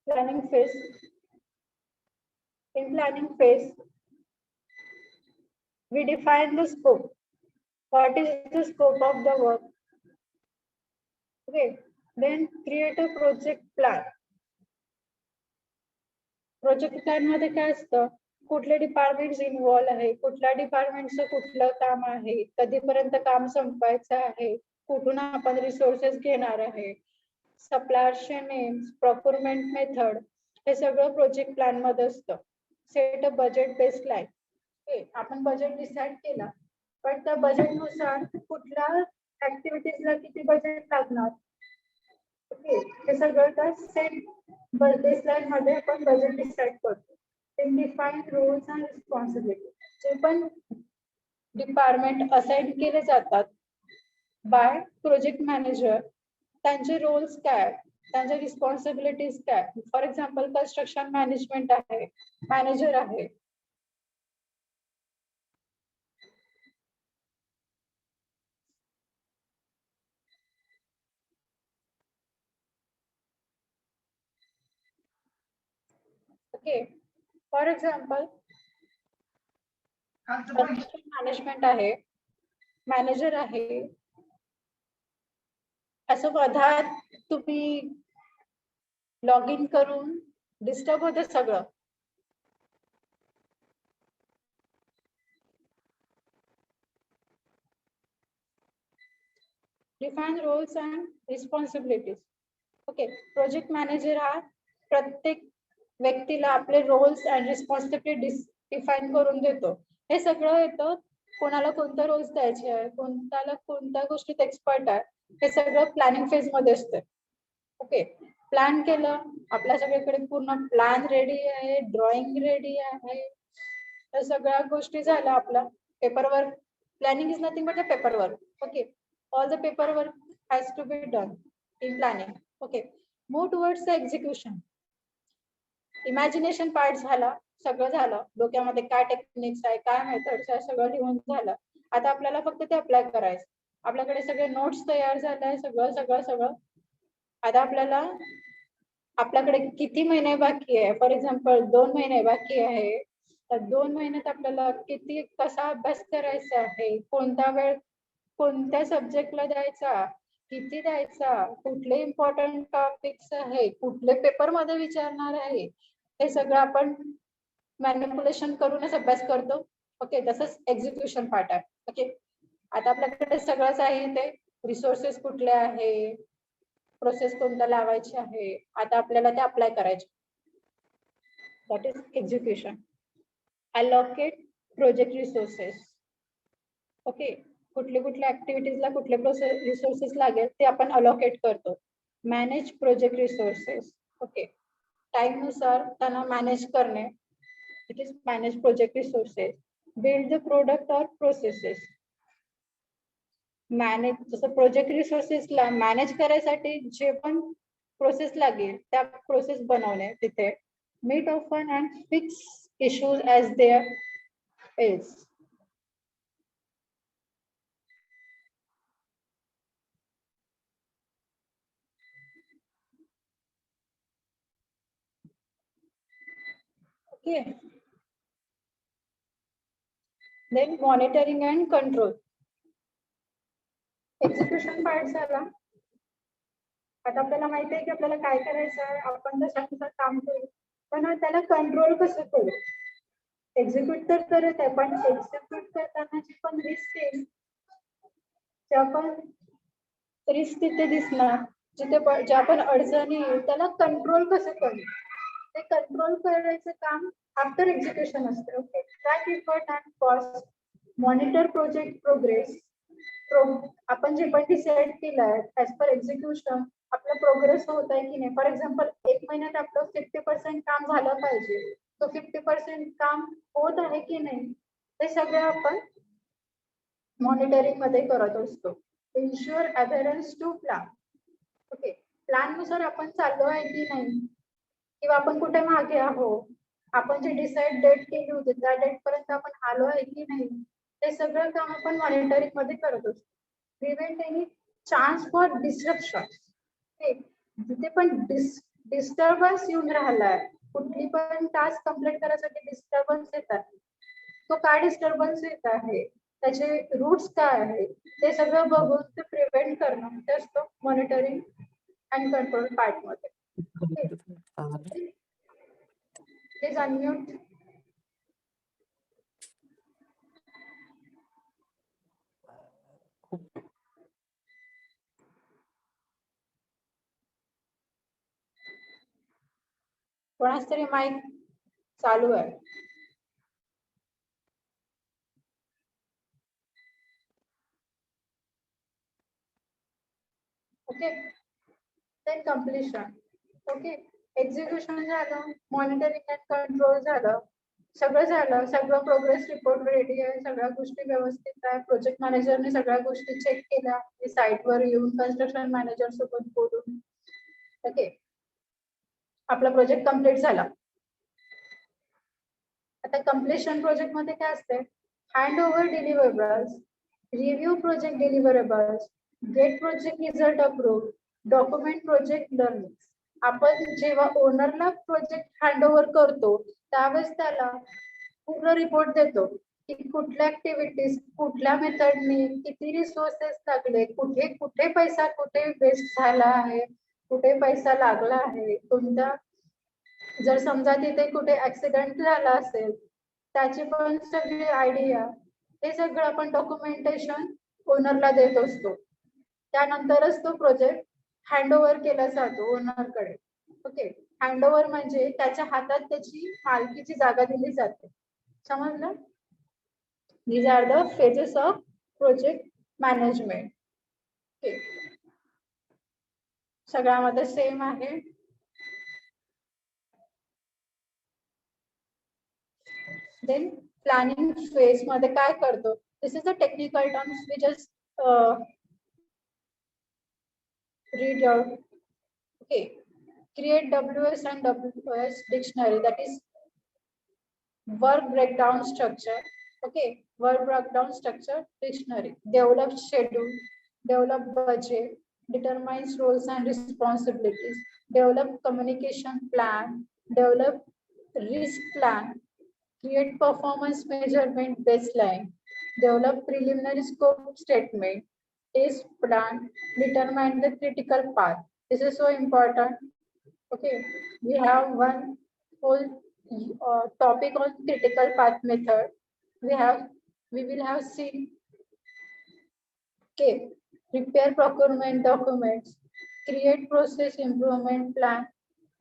Speaker 1: Planning phase. In planning phase, we define the scope. What is the scope of the work? Okay. Then create a project plan. Project plan मध्ये काय असतं, कुठले डिपार्टमेंट इन्व्हॉल्व आहे, कुठल्या डिपार्टमेंटचं कुठलं काम आहे, कधीपर्यंत काम संपवायचं आहे, कुठून आपण रिसोर्सेस घेणार आहे, सप्लायरचे नेम्स, प्रोक्युरमेंट मेथड, हे सगळं प्रोजेक्ट प्लॅन मध्ये असतं. Set a budget baseline. आपण बजेट डिसाइड केला, पण त्या बजेटनुसार कुठल्या ऍक्टिव्हिटीजला किती बजेट लागणार, ओके, हे सगळं त्या सेट बेसलाईन मध्ये आपण बजेट डिसाइड करतो. Define roles and responsibility. जे पण डिपार्टमेंट असाइन केले जातात बाय प्रोजेक्ट मॅनेजर, त्यांचे रोल्स काय, त्यांच्या रिस्पॉन्सिबिलिटीज काय. फॉर एक्झाम्पल कन्स्ट्रक्शन मॅनेजमेंट आहे, मॅनेजर आहे. Okay, for example construction management आहे, मॅनेजर आहे, असं मधात तुम्ही लॉग इन करून डिस्टर्ब होतं सगळं. Define roles and responsibilities. Okay, project manager हा प्रत्येक व्यक्तीला आपले रोल्स अँड रिस्पॉन्सिबिलिटी डिफाईन करून देतो. हे सगळं येतं, कोणाला कोणता रोल्स द्यायचे आहे, कोणत्याला कोणत्या गोष्टीत एक्सपर्ट आहे, हे सगळं प्लॅनिंग फेज मध्ये असतं. ओके, प्लॅन केलं, आपल्या सगळीकडे पूर्ण प्लॅन रेडी आहे, ड्रॉइंग रेडी आहे, या सगळ्या गोष्टी झाल्या. आपला paper work, planning is nothing but a paper work. Okay, all the paperwork has to be done in planning. Okay, move towards the execution. Imagination part झाला, सगळं झालं, डोक्यामध्ये काय टेक्निक्स आहे, काय मेथड्स आहे, सगळं लिहून झालं. आता आपल्याला फक्त ते अप्लाय करायचं. आपल्याकडे सगळे नोट्स तयार झाले, सगळं सगळं सगळं. आता आपल्याकडे किती महिने बाकी आहे, फॉर एक्झाम्पल 2 महिने बाकी आहे, तर 2 महिन्यात आपल्याला किती कसा अभ्यास करायचा आहे, कोणता वेळ कोणत्या सब्जेक्टला द्यायचा, किती द्यायचा, कुठले इम्पॉर्टंट टॉपिक्स आहे, कुठले पेपर मध्ये विचारणार आहे, हे सगळं आपण मॅनिप्युलेशन करूनच अभ्यास करतो. ओके, तसंच एक्झिक्युशन पार्ट आहे. ओके, आता आपल्याकडे सगळंच आहे, ते रिसोर्सेस कुठले आहे, प्रोसेस कोणता लावायची आहे, आता आपल्याला ते अप्लाय करायचे. That is execution. Allocate project resources. Okay, कुठले कुठल्या ऍक्टिव्हिटीजला कुठले रिसोर्सेस लागेल ते आपण अलोकेट करतो. Manage project resources. Okay, time नुसार त्यांना मॅनेज करणे, it is manage project resources. Build the product और प्रोसेसेस. मॅनेज, जसं प्रोजेक्ट रिसोर्सेसला मॅनेज करायसाठी जे पण प्रोसेस लागेल त्या प्रोसेस बनवणे तिथे. Meet often and fix issues as there is. Okay. Then monitoring and control. Execution part झाला. आता आपल्याला माहिती आहे की आपल्याला काय करायचं आहे, आपण त्याच्यानुसार काम करू, पण त्याला कंट्रोल कसं करू. एक्झिक्यूट तर करत आहे, पण एक्झिक्यूट करताना जी पण रिस्क येईल, त्या पण रिस्क तिथे दिसणार, जिथे ज्या पण अडचणी येईल त्याला कंट्रोल कसं करू, ते कंट्रोल करायचं काम आफ्टर एक्झिक्युशन असतं. Okay, track effort and cost, monitor project progress, आपण जे पण डिसाइड केलंय ऍज पर एक्झिक्युशन आपला प्रोग्रेस होत आहे की नाही. फॉर एक्झाम्पल 1 महिन्यात आपलं 50% काम झालं पाहिजे. तो 50% काम होत आहे की नाही ते सगळं आपण मॉनिटरिंग मध्ये करत असतो. Ensure adherence to plan. Okay, plan नुसार आपण चाललो आहे की नाही किंवा आपण कुठे मागे आहोत, आपण जे डिसाइड डेट केली होती त्या डेट पर्यंत आपण आलो आहे की नाही ते सगळं काम आपण मॉनिटरिंग मध्ये करत असतो. Prevent any chance for disruption. जिथे पण डिस्टर्बन्स येऊन राहिलाय, कुठली पण टास्क कम्प्लीट करायसाठी डिस्टर्बन्स येतात, तो काय डिस्टर्बन्स येत आहे, त्याचे रूट्स काय आहे ते सगळं बघून ते प्रिव्हेंट करणं ते असतं मॉनिटरिंग अँड कंट्रोल पार्ट मध्ये. Please unmute. कोणाच तरी माईक चालू आहे. Okay, then completion. Okay, execution झालं, मॉनिटरिंग अँड कंट्रोल झालं, सगळं झालं, सगळं प्रोग्रेस रिपोर्ट रेडी आहे, सगळ्या गोष्टी व्यवस्थित आहे. प्रोजेक्ट मॅनेजरने सगळ्या गोष्टी चेक केल्या साईटवर येऊन कन्स्ट्रक्शन मॅनेजर सोबत बोलून. ओके, आपला प्रोजेक्ट कम्प्लीट झाला. आता कम्प्लिशन प्रोजेक्ट मध्ये काय असते, hand over deliverables, review project deliverables, get project result approve, document project learning. आपण जेव्हा ओनरला प्रोजेक्ट हँड ओव्हर करतो त्यावेळेस त्याला पूर्ण रिपोर्ट देतो की कुठल्या ऍक्टिव्हिटीज कुठल्या मेथडनी किती रिसोर्सेस लागले, कुठे कुठे पैसा कुठे वेस्ट झाला आहे, कुठे पैसा लागला आहे, कोणत्या, जर समजा तिथे कुठे ऍक्सिडेंट झाला असेल त्याची पण सगळी आयडिया, हे सगळं आपण डॉक्युमेंटेशन ओनरला देत असतो. त्यानंतरच तो प्रोजेक्ट हँड ओव्हर केला जातो ओनरकडे. ओके, हँड ओव्हर म्हणजे त्याच्या हातात त्याची मालकीची जागा दिली जाते. समजलं? These are the phases of project management. Okay, सगळ्यामध्ये सेम आहे. देन प्लॅनिंग फेज मध्ये काय करतो, this is a technical terms we just read out. Okay, create WS and WS dictionary, that is work breakdown structure. Okay, work breakdown structure dictionary. Develop schedule, develop budget, determines roles and responsibilities, develop communication plan, develop risk plan, create performance measurement baseline, develop preliminary scope statement, test plan, determine the critical path. This is so important. Okay, we have one whole topic on critical path method. We will have seen. Okay, prepare procurement documents, create process improvement plan,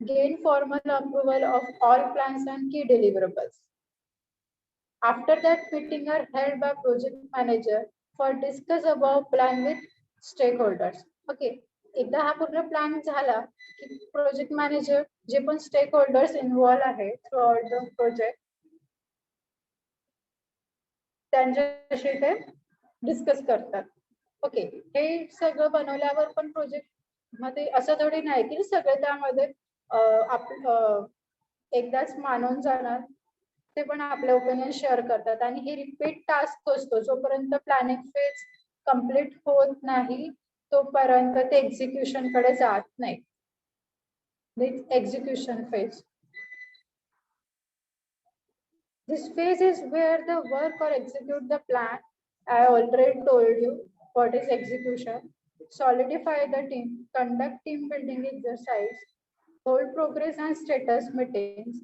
Speaker 1: gain formal approval of all plans and key deliverables. After that, meeting are held by project manager for discuss about plan with stakeholders. Okay, एकदा हा पूर्ण plan झाला की project manager जे पण stake holders involve आहे through out the project त्यांच्याशी ते डिस्कस करतात. ओके, हे सगळं बनवल्यावर पण प्रोजेक्ट मध्ये असं थोडी नाही की सगळे त्यामध्ये एकदाच मानून जाणार, ते पण आपले ओपिनियन शेअर करतात आणि हे रिपीट टास्क असतो. जोपर्यंत प्लॅनिंग फेज कम्प्लीट होत नाही तोपर्यंत ते एक्झिक्युशन कडे जात नाही. Execution phase, this phase is where the work or execute the plan. I already told you what is execution. Solidify the team, conduct team building exercise, hold progress and status meetings,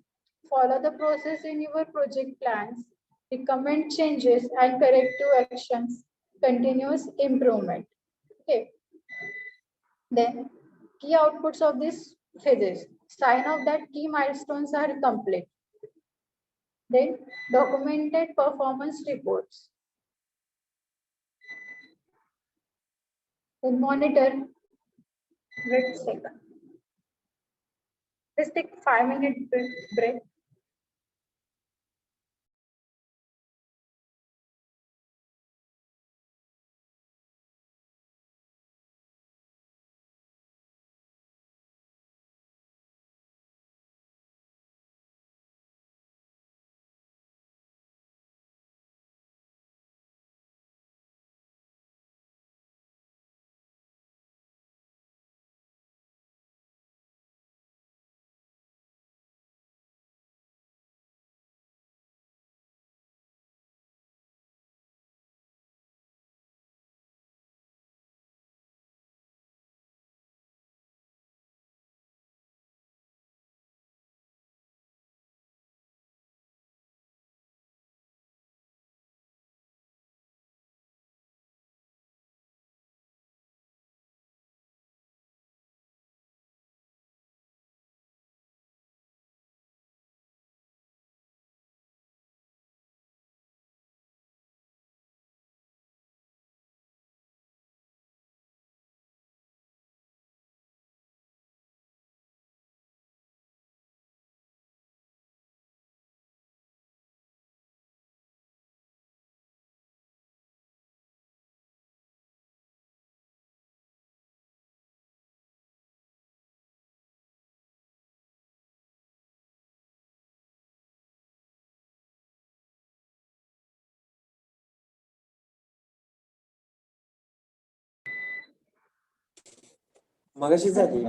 Speaker 1: follow the process in your project plans, recommend changes and corrective actions, continuous improvement. Okay. Then key outputs of this phases. Sign off that key milestones are complete. Then documented performance reports. then monitor. Wait a second. Let's take 5 minute break.
Speaker 4: मगाशी झाली.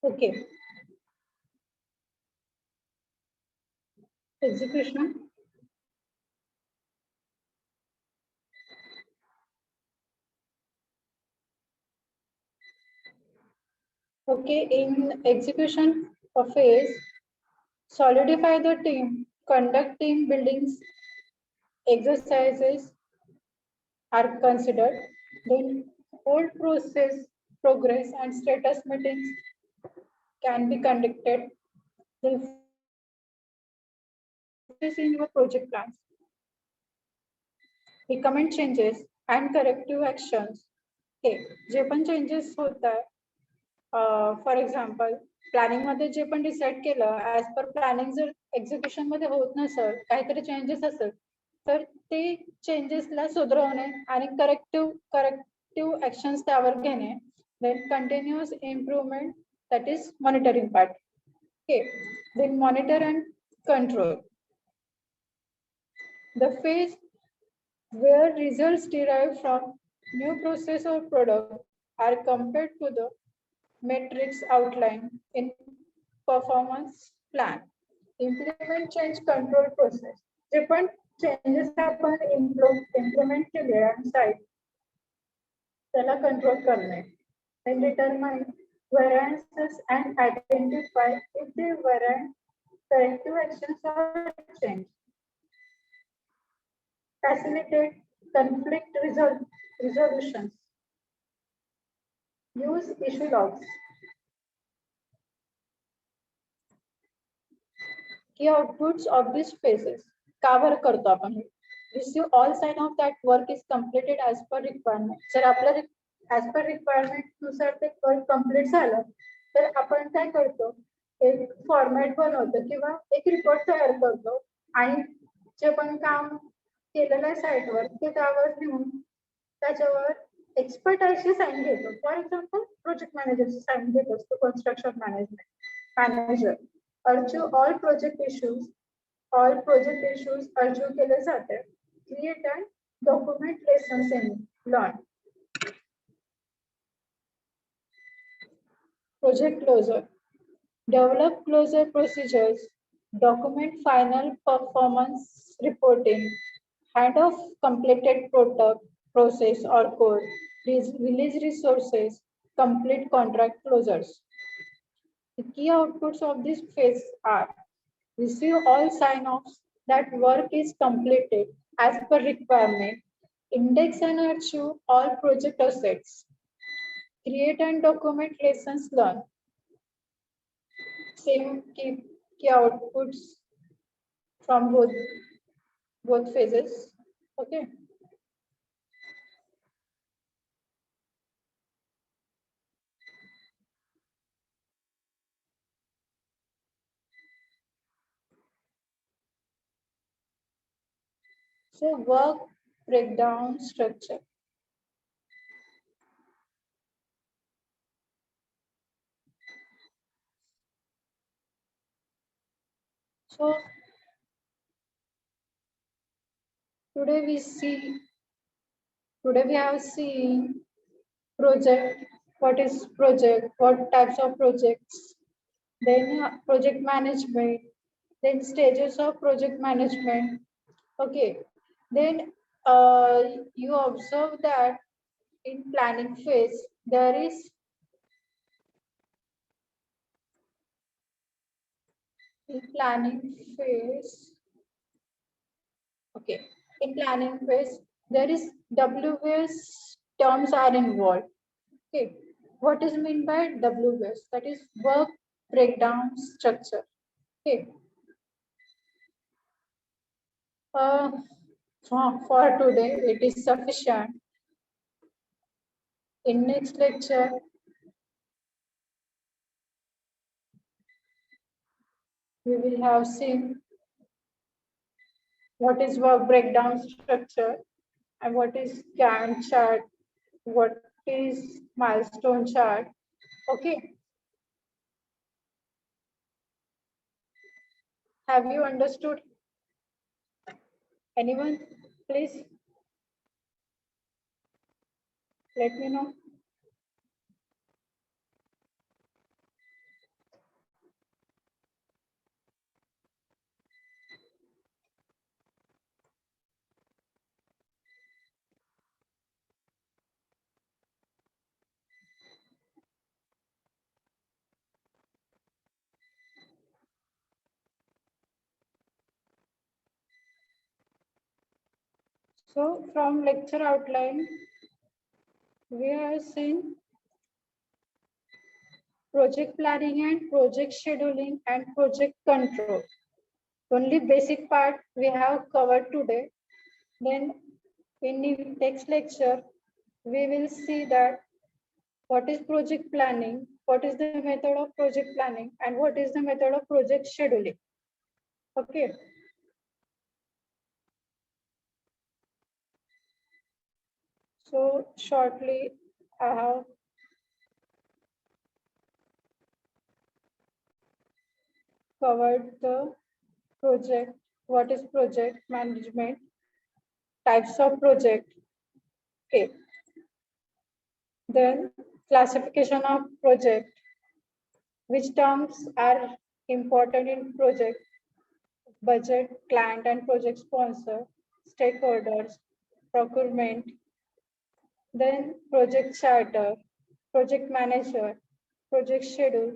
Speaker 1: Okay. Execution. Okay, in execution phase, solidify the team, conduct team buildings, exercises are considered, then whole process, progress and status meetings can be conducted. Then focus in your project plans. Recommend changes and corrective actions. Okay, जे पण changes होत आहे, for example planning मध्ये जे पण decide केलं as per planning जर execution मध्ये होत नसेल, काहीतरी चेंजेस असेल तर ते चेंजेसला सुधारवणे आणि करेक्टिव्ह ऍक्शन्स त्यावर घेणे. Then continuous improvement, that is monitoring part. Okay, then monitor and control. The phase where results derived from new process or product are compared to the metrics outlined in performance plan. Implement change control process. जे पण changes आपण implement केले आणि site त्याला control करणे. Then determine variances and identify if the variant corrective actions are changed. Facilitate conflict resolutions. Use issue logs. Key outputs of these phases. Cover करतो आपण. Receive all sign of that work is completed as per requirement. जर आपलं as per requirement नुसार ते work complete झालं तर आपण काय करतो, एक फॉर्मॅट बनवतो किंवा एक रिपोर्ट तयार करतो आणि जे पण काम केलेलं आहे साईटवर ते त्यावर लिहून त्याच्यावर एक्सपर्टाईजची साईन घेतो. फॉर एक्झाम्पल प्रोजेक्ट मॅनेजरची साईन घेत असतो construction manager. Argue all project issues argue केले जाते. Create and document lessons in learn. Project closure. Develop closure procedures. Document final performance reporting. Hand off completed product, process or code. Release resources. Complete contract closures. The key outputs of this phase are: receive all sign-offs that work is completed as per requirement. Index and archive all project assets. Create and document lessons learned. Same key outputs from both phases. Okay. So work breakdown structure. So today we have seen project, what is project, what types of projects, then project management, then stages of project management. Okay, then you observe that in planning phase there is in planning phase. Okay, in planning phase there is WS terms are involved. Okay, what is meant by WS? That is work breakdown structure. Okay. For today it is sufficient. In next lecture we will have seen what is work breakdown structure and what is Gantt chart, what is milestone chart. Okay. Have you understood? Anyone, please let me know. So from lecture outline, we have seen project planning and project scheduling and project control. Only basic part we have covered today. Then in the next lecture, we will see that what is project planning, what is the method of project planning, and what is the method of project scheduling. Okay. So shortly, I have covered the project, what is project management, types of project. Okay. Then classification of project, which terms are important in project, budget, client and project sponsor, stakeholders, procurement, then project charter, project manager, project schedule,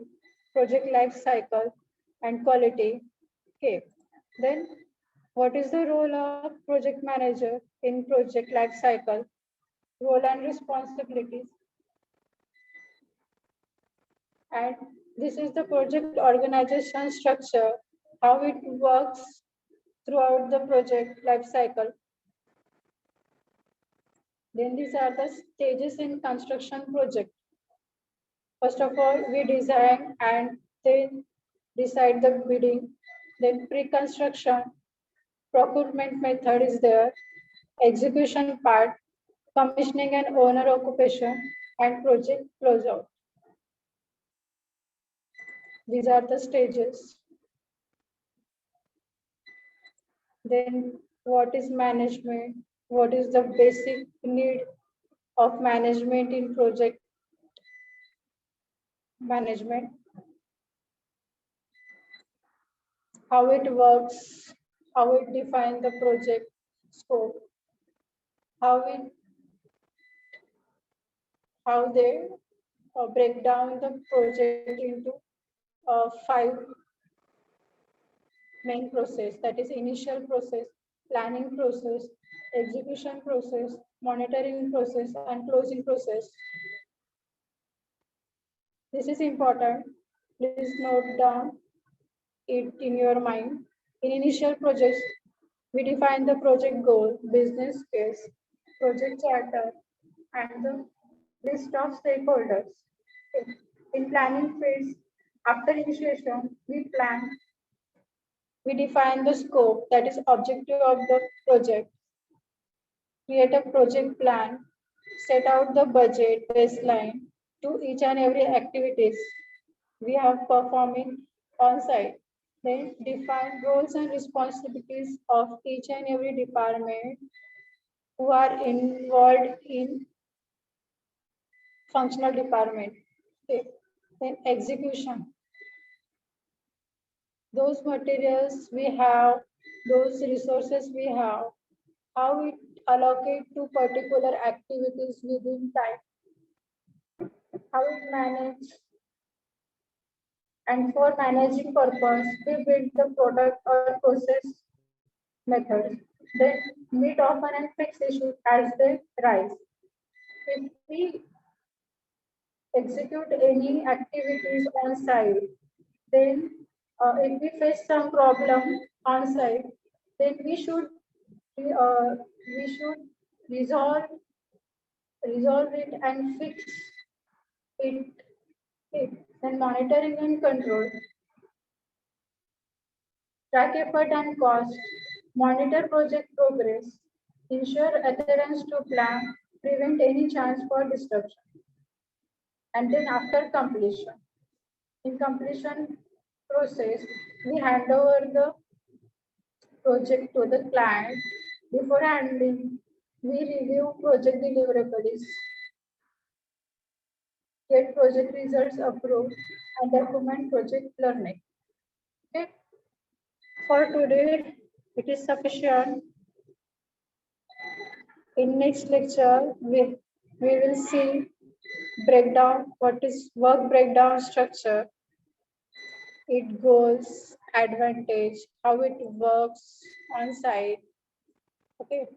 Speaker 1: project life cycle, and quality. Okay. Then what is the role of project manager in project life cycle, role and responsibilities? And this is the project organization structure, how it works throughout the project life cycle. Then these are the stages in construction project. First of all, we design and then decide the bidding, then pre-construction, procurement method is there, execution part, commissioning and owner occupation, and project closeout. These are the stages. Then what is management? What is the basic need of management in project management? How it works, how it defines the project scope, how they break down the project into 5 main process, that is initial process, planning process, execution process, monitoring process, and closing process. This is important. Please note down it in your mind. In initial projects, we define the project goal, business case, project charter, and the list of stakeholders. In planning phase, after initiation, we plan, we define the scope, that is objective of the project, create a project plan, set out the budget baseline to each and every activities we have performing on site. Then define roles and responsibilities of each and every department who are involved in functional department. Okay. Then execution. Those materials we have, those resources we have, how it allocate to particular activities within time, how it manage, and for managing purpose, we build the product or process methods. Then meet often and fix issues as they rise. If we execute any activities on site, then if we face some problem on site, then we should resolve it and fix it. Then monitoring and control, track effort and cost, monitor project progress, ensure adherence to plan, prevent any chance for disruption. And then after completion, in completion process, we hand over the project to the client. Before handling, we review project deliverables, get project results approved, and document project learning. Okay. For today, it is sufficient. In next lecture, we will see breakdown, what is work breakdown structure, its goals, advantage, how it works on site. Okay.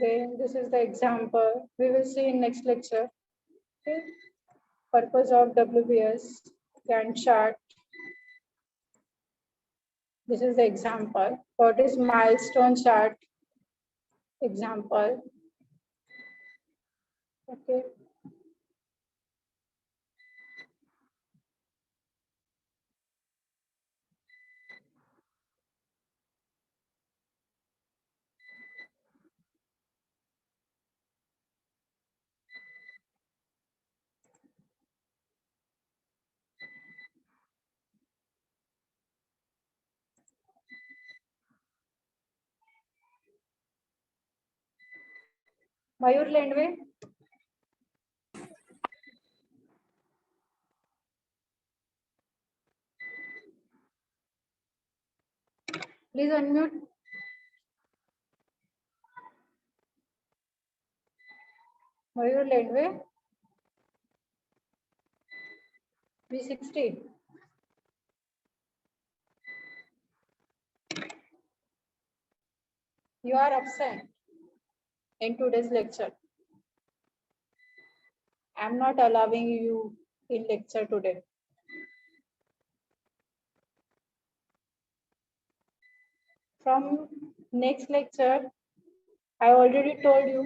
Speaker 1: Then this is the example. We will see in next lecture. Okay. Purpose of WBS Gantt chart. This is the example. What is milestone chart? Example. Okay. Mayur Lendwe. Please unmute. Mayur Lendwe. V60. You are absent in today's lecture. I am not allowing you in lecture today. From next lecture, I already told you,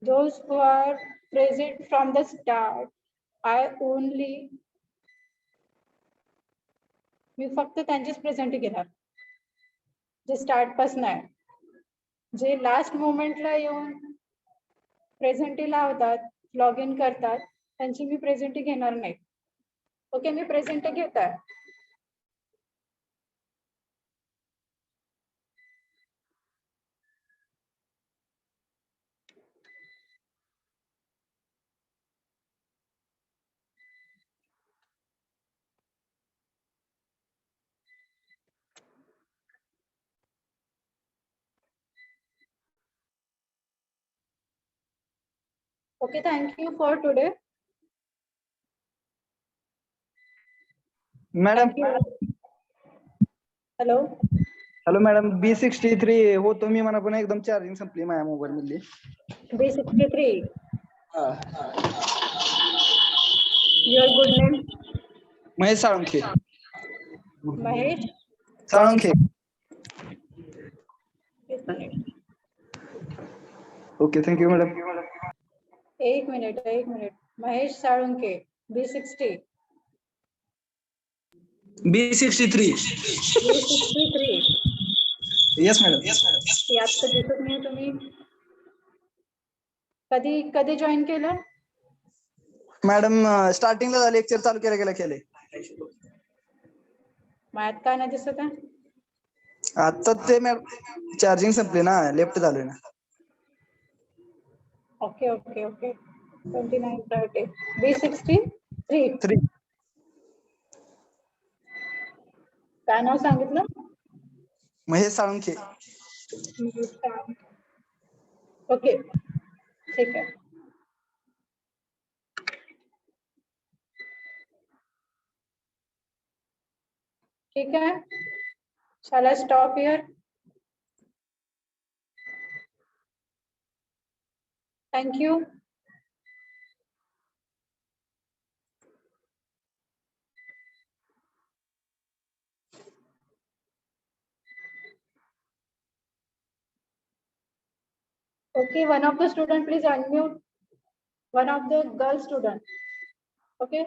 Speaker 1: those who are present from the start, I only, मी फक्त त्यांचीच presenty घेणार जे start पासून आहे. जे last मोमेंटला येऊन presenty लावतात, लॉग इन करतात, त्यांची मी प्रेझेंटी घेणार नाही. ओके, मी प्रेझेंटी घेत आहे. Okay, thank you for today.
Speaker 4: Madam
Speaker 1: Thank you. Hello.
Speaker 4: Hello madam B63 होतो मी म्हणा पण एकदम चार्जिंग संपली माझ्या मोबाईल मधली.
Speaker 1: B63.
Speaker 4: हा.
Speaker 1: Your good name?
Speaker 4: Mahesh Salunkhe.
Speaker 1: Mahesh.
Speaker 4: Salunkhe.
Speaker 1: एक minute.
Speaker 4: Okay thank you madam.
Speaker 1: एक minute. Mahesh Salunke. B60.
Speaker 4: B63.
Speaker 1: B63.
Speaker 4: Yes madam.
Speaker 1: यात तर दिसत नाही तुम्ही. कधी जॉईन केलं?
Speaker 4: मॅडम स्टार्टिंगला लेक्चर चालू केले.
Speaker 1: मायात का नाही दिसत आहे?
Speaker 4: आता ते मॅडम चार्जिंग संपली ना, लेफ्ट झालोय ना.
Speaker 1: ओके. 29:30. B63.
Speaker 4: 3.
Speaker 1: काय नाव सांगितलं?
Speaker 4: महेश साळुंखे.
Speaker 1: ओके, ठीक आहे. ठीक है, shall I stop here? Thank you. Okay, one of the student please unmute. One of the girl student. Okay.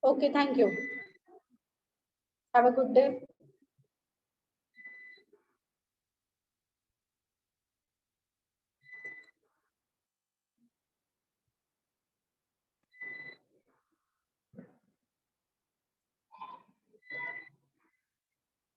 Speaker 1: Okay, thank you. Have a good day.